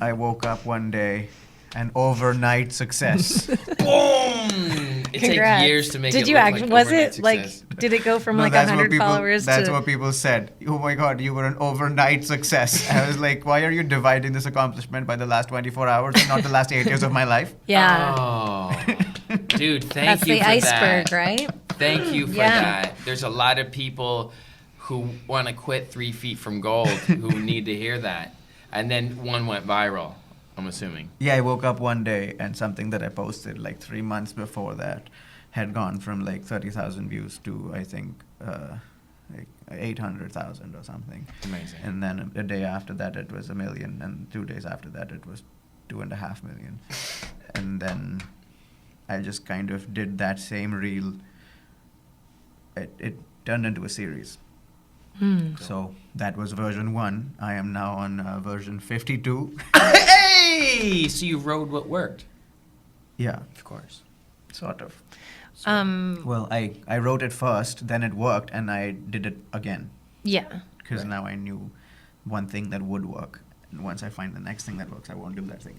I woke up one day, and overnight success. Boom! It Congrats. takes years to make Did it you look act? like was overnight it like? success. Did it go from No, like that's what 100 people- followers That's to? what people said. Oh my God, you were an overnight success. I was like, why are you dividing this accomplishment by the last 24 hours and not the last 8 years of my life? Yeah. Oh, dude, thank That's you the for iceberg, that. right? Thank you for Yeah. that. There's a lot of people who want to quit 3 feet from gold who need to hear that. And then one went viral, I'm assuming. Yeah, I woke up one day and something that I posted like 3 months before that had gone from like 30,000 views to I think like 800,000 or something. Amazing. And then a day after that it was 1 million, and 2 days after that it was 2.5 million. And then I just kind of did that same reel. It turned into a series. So that was version 1. I am now on version 52. Hey! So you rode what worked. Yeah, Of course. sort of. Well, I wrote it first, then it worked, and I did it again. yeah. Because now I knew one thing that would work. And once I find the next thing that works, I won't do that thing.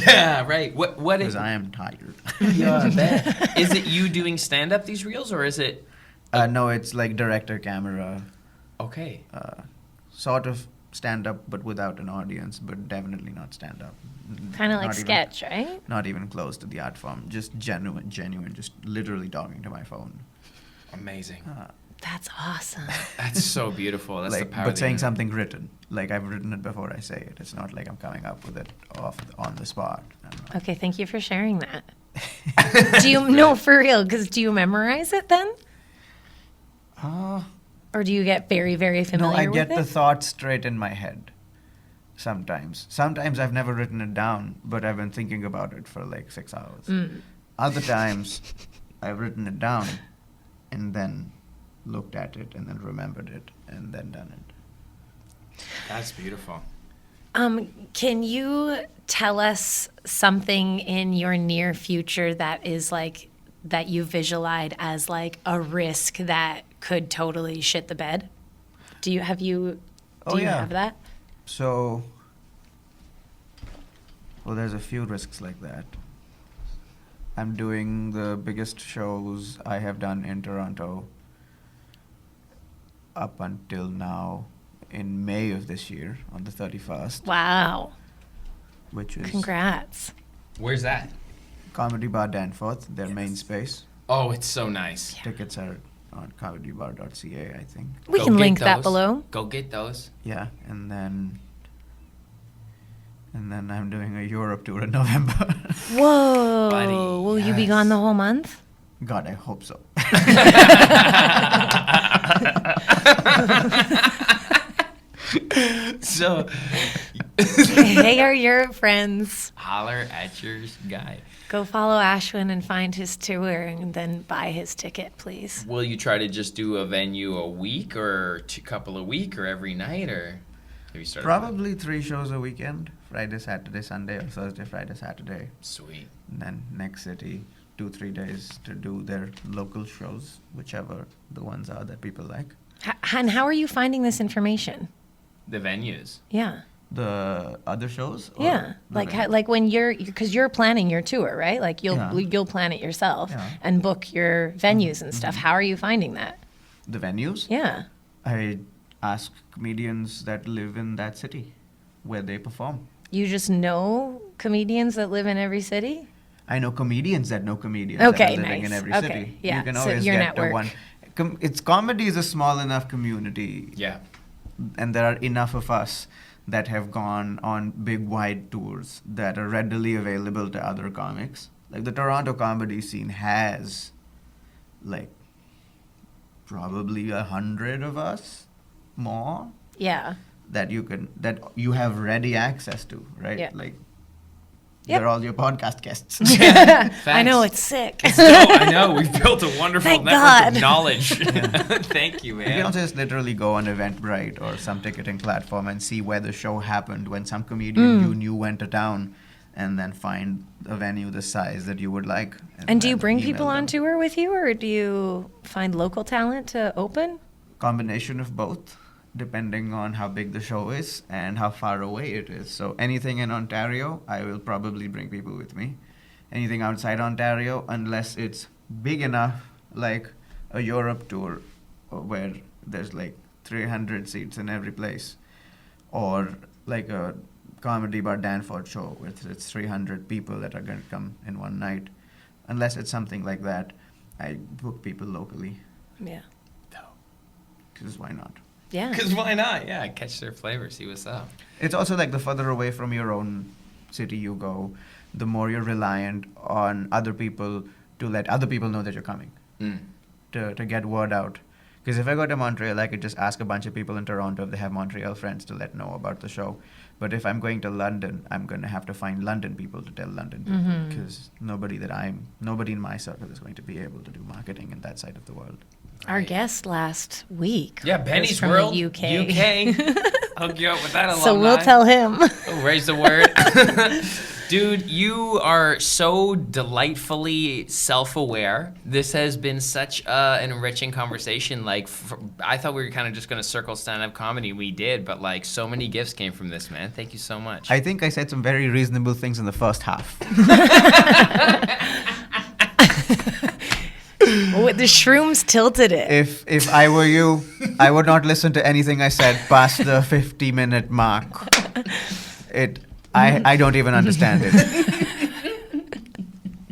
Yeah, right. What Because is I am tired. Yeah, I bet. Is it you doing stand up these reels or is it No, it's like director camera, okay? sort of stand up, but without an audience, but definitely not stand up. Kind of like Not even- sketch, right? Not even close to the art form. Just genuine, just literally talking to my phone. Amazing. That's awesome. That's so beautiful. That's the Like, power. but of the saying internet. something written. Like I've written it before I say it. It's not like I'm coming up with it on the spot. Okay, thank you for sharing that. Do you no for real? Because do you memorize it then, or do you get very very No, familiar I get with the it? thoughts straight in my head. Sometimes I've never written it down, but I've been thinking about it for like 6 hours. Other times I've written it down and then looked at it and then remembered it and then done it. That's beautiful. Can you tell us something in your near future that is like that you visualize as like a risk that could totally shit the bed? Do you have you have that? So, well, there's a few risks like that. I'm doing the biggest shows I have done in Toronto up until now in May of this year on the 31st, Wow. which is Congrats. Where's that? Comedy Bar Danforth, their main space. Oh, it's so nice. Tickets are on comedybar.ca, I think. We Go can get link that those. below. Go get those. Yeah, and then I'm doing a Europe tour in November. Whoa. Buddy, Will you be yes. gone the whole month? God, I hope so. So, They are your friends. holler at your guy. Go follow Ashwyn and find his tour and then buy his ticket, please. Will you try to just do a venue a week or a couple a week or every night or have you started? Probably 3 shows a weekend. Friday, Saturday, Sunday, or Thursday, Friday, Saturday. Sweet. And then next city, 2-3 days to do their local shows, whichever the ones are that people like. And how are you finding this information? The venues. Yeah. The other shows? or Yeah, the like venue? like when because you're planning your tour, right? Like Yeah. you'll plan it yourself Yeah. and book your venues and stuff. How are you finding that? The venues? Yeah. I ask comedians that live in that city where they perform. You just know comedians that live in every city? I know comedians that know comedians Okay, that are living in nice. every Okay, city. yeah, You can so always your get to network. one. It's comedy is a small enough community, Yeah. and there are enough of us that have gone on big wide tours that are readily available to other comics. Like the Toronto comedy scene has like probably 100 of us more Yeah. that you have ready access to, right? Yeah. Like Yep. they're all your podcast guests. I know it's sick. No, I know. We've built a wonderful Thank network God. of knowledge. Thank you, You can man. also just literally go on Eventbrite or some ticketing platform and see where the show happened when some comedian you knew went to town, and then find a venue the size that you would like. And do you then bring email people on them. tour with you, or do you find local talent to open? Combination of both, depending on how big the show is and how far away it is. So anything in Ontario, I will probably bring people with me. anything outside Ontario unless it's big enough, like a Europe tour where there's like 300 seats in every place, or like a comedy bar Danforth show where it's 300 people that are going to come in one night. Unless it's something like that, I book people locally. Yeah. Because why not? Yeah. Because why not? Yeah, catch their flavor, see what's up. It's also like the further away from your own city you go, the more you're reliant on other people to let other people know that you're coming, to get word out. Because if I go to Montreal, I could just ask a bunch of people in Toronto if they have Montreal friends to let know about the show. But if I'm going to London, I'm going to have to find London people to tell London people, because nobody in my circle is going to be able to do marketing in that side of the world. Our guest last week. Yeah, was Benny's from World, the UK. Hook you up with that alumni. So we'll tell him. Oh, raise the word. Dude, you are so delightfully self-aware. This has been such an enriching conversation. Like, I thought we were kind of just going to circle stand-up comedy. We did, but like so many gifts came from this, man. Thank you so much. I think I said some very reasonable things in the first half. The shrooms tilted it. If I were you, I would not listen to anything I said past the 50-minute mark. I don't even understand it.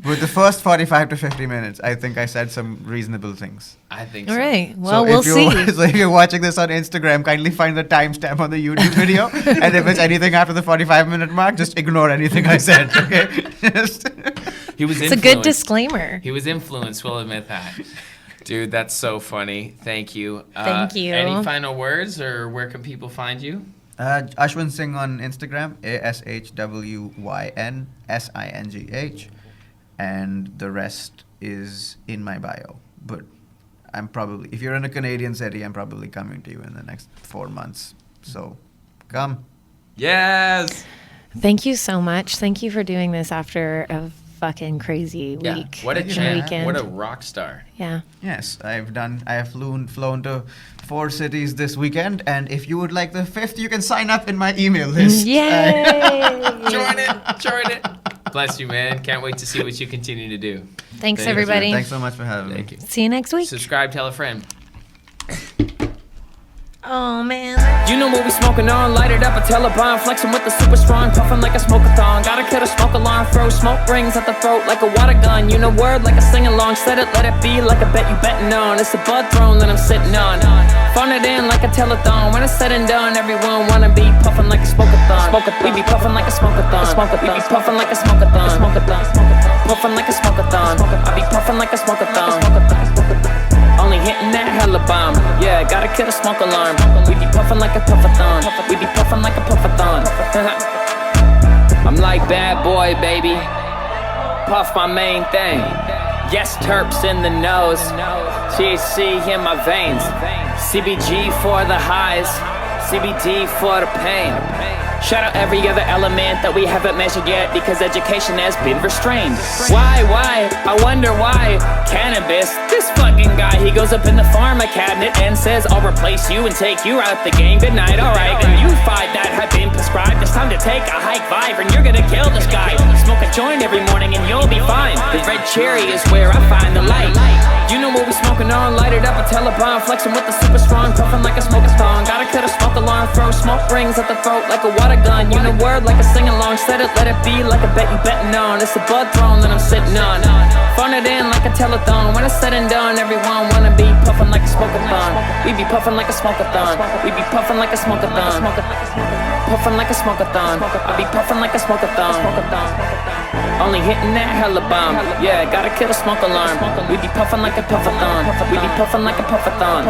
With the first 45 to 50 minutes, I think I said some reasonable things. I think All so. right. Well, So we'll if you're- see. So if you're watching this on Instagram, kindly find the timestamp on the YouTube video. And if it's anything after the 45-minute mark, just ignore anything I said, okay? He was It's a good influenced. disclaimer. He was influenced, we'll admit that. Dude, that's so funny. Thank you. Thank you. Any final words, or where can people find you? Ashwyn Singh on Instagram, ASHWYNSINGH. And the rest is in my bio. But I'm probably, if you're in a Canadian city, I'm probably coming to you in the next 4 months. So come. Yes. Thank you so much. Thank you for doing this after a fucking crazy Yeah. week. What a and champ. weekend. What a rock star. Yeah. Yes, I have flown to 4 cities this weekend, and if you would like the 5th, you can sign up in my email list. Yay! Join it. Bless you, man. Can't wait to see what you continue to do. Thanks, Thank you. everybody. Thanks so much for having Thank me. you. See you next week. Subscribe, tell a friend. Oh, man. You know what we smoking on, light it up a Ellevan, flexing with the super strong, puffing like a smoke-a-thon. Gotta cut a smoke alarm, throw smoke rings at the throat like a water gun. You know word like a sing-along, set it, let it be like a bet you betting on. It's a bud throne that I'm sitting on. Phone it in like a telethon, when it's said and done, everyone wanna be puffing like a smoke-a-thon. We be puffing like a smoke-a-thon. We be puffing like a smoke-a-thon. Puffing like a smoke-a-thon. I be puffing like a smoke-a-thon. Only hitting that hella bomb. Yeah, gotta kill a smoke alarm. We be puffin' like a puffathon. We be puffin' like a puffathon. I'm like bad boy, baby. Puff my main thing. Yes, terps in the nose. THC in my veins. CBG for the highs. CBD for the pain. Shout out every other element that we haven't measured yet, because education has been restrained. Why? I wonder why. Cannabis, this fucking guy, he goes up in the pharma cabinet and says, I'll replace you and take you out the game. Good night, alright. And you five that have been prescribed, it's time to take a hike Vive, and you're gonna kill this guy. Smoke a joint every morning and you'll be fine. The red cherry is where I find the light. You know what we smoking on, light it up a Ellevan, flexing with the super strong, puffing like a smoke-a-thon. Gotta cut a smoke alarm, throw smoke rings at the throat like a water gun. You know word like a sing-along, set it, let it be like a bet you betting on. It's a bud throne that I'm sitting on. Phone it in like a telethon, when it's said and done, everyone wanna be puffing like a smoke-a-thon. We be puffing like a smoke-a-thon. We be puffing like a smoke-a-thon. Puffing like a smoke-a-thon. I be puffing like a smoke-a-thon. Only hitting that hella bomb. Yeah, gotta kill a smoke alarm. We be puffing like a puffathon. We be puffing like a puffathon.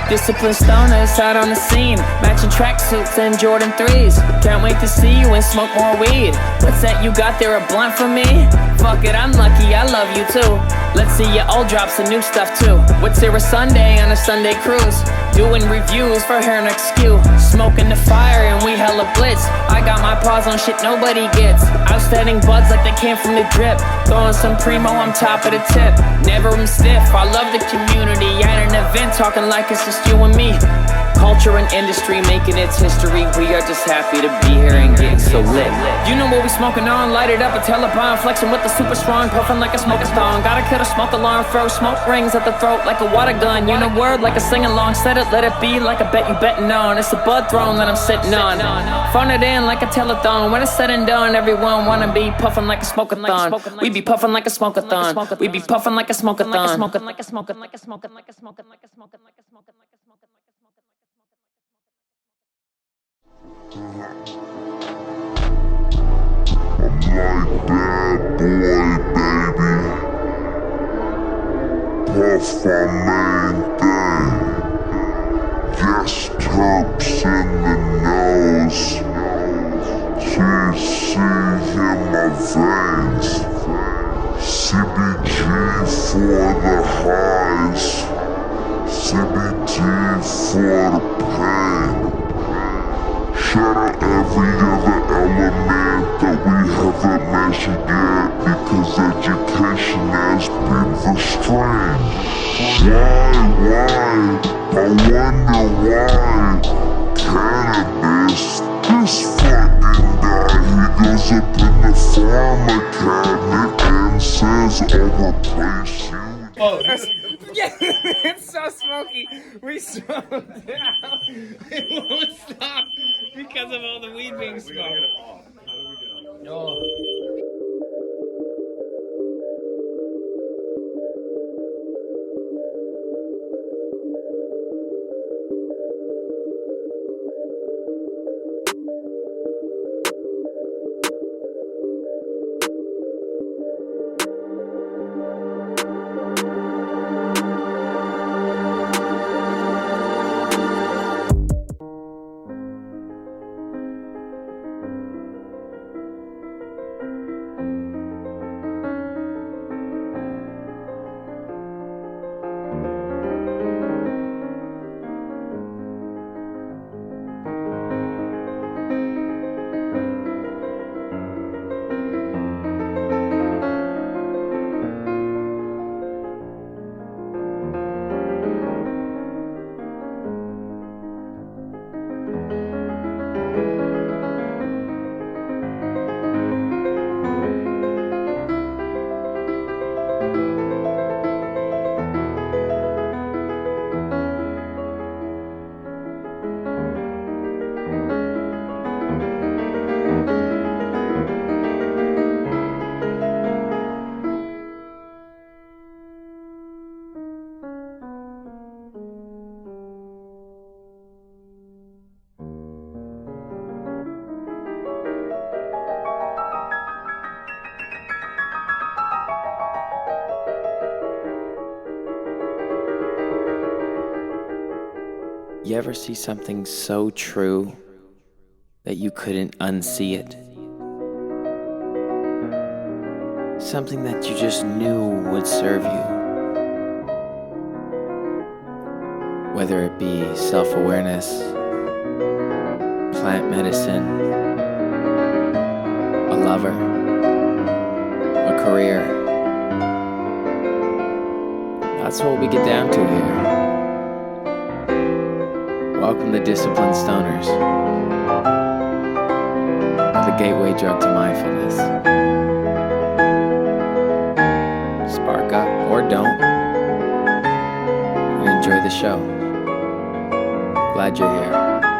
Disciplined stoners out on the scene, matching tracksuits and Jordan 3s. Can't wait to see you and smoke more weed. What's that you got there, a blunt for me? Fuck it, I'm lucky, I love you too. Let's see you all drop some new stuff too. What's there a Sunday on a Sunday cruise? Doing reviews for her next skew. Smoking the fire and we hella blitz. I got my paws on shit nobody gets. Outstanding buds like they came from the drip. Throwing some primo, I'm top of the tip. Never am stiff, I love the community. At an event talking like it's just you and me. Culture and industry making its history. We are just happy to be here and getting so lit. You know what we smoking on? Light it up a Ellevan, flexing with the super strong, puffing like a smoke-a-thon. Gotta kill a smoke alarm, throw smoke rings at the throat like a water gun. You know word like a sing-along, set it, let it be like a bet you betting on. It's a bud throne that I'm sitting on. Phone it in like a telethon. When it's said and done, everyone wanna be puffing like a smoke-a-thon. We be puffing like a smoke-a-thon. We be puffing like a smoke-a-thon. Like bad boy, baby. Puff our main thing. Yes, terps in the nose. TC in my veins. CBG for the highs. CBD for the pain. Shout out every other element that we haven't mentioned yet, because education has been restrained. Why? I wonder why. Cannabis, this fucking guy, he goes up in the pharma cabinet and says, I'll replace you. Oh, yeah, it's so smoky. We smoked it out. It won't stop because of all the weed being smoked. Oh. You ever see something so true that you couldn't unsee it? Something that you just knew would serve you. Whether it be self-awareness, plant medicine, a lover, a career. That's what we get down to here. Welcome to Disciplined Stoners, the gateway drug to mindfulness. Spark up or don't, and enjoy the show. Glad you're here.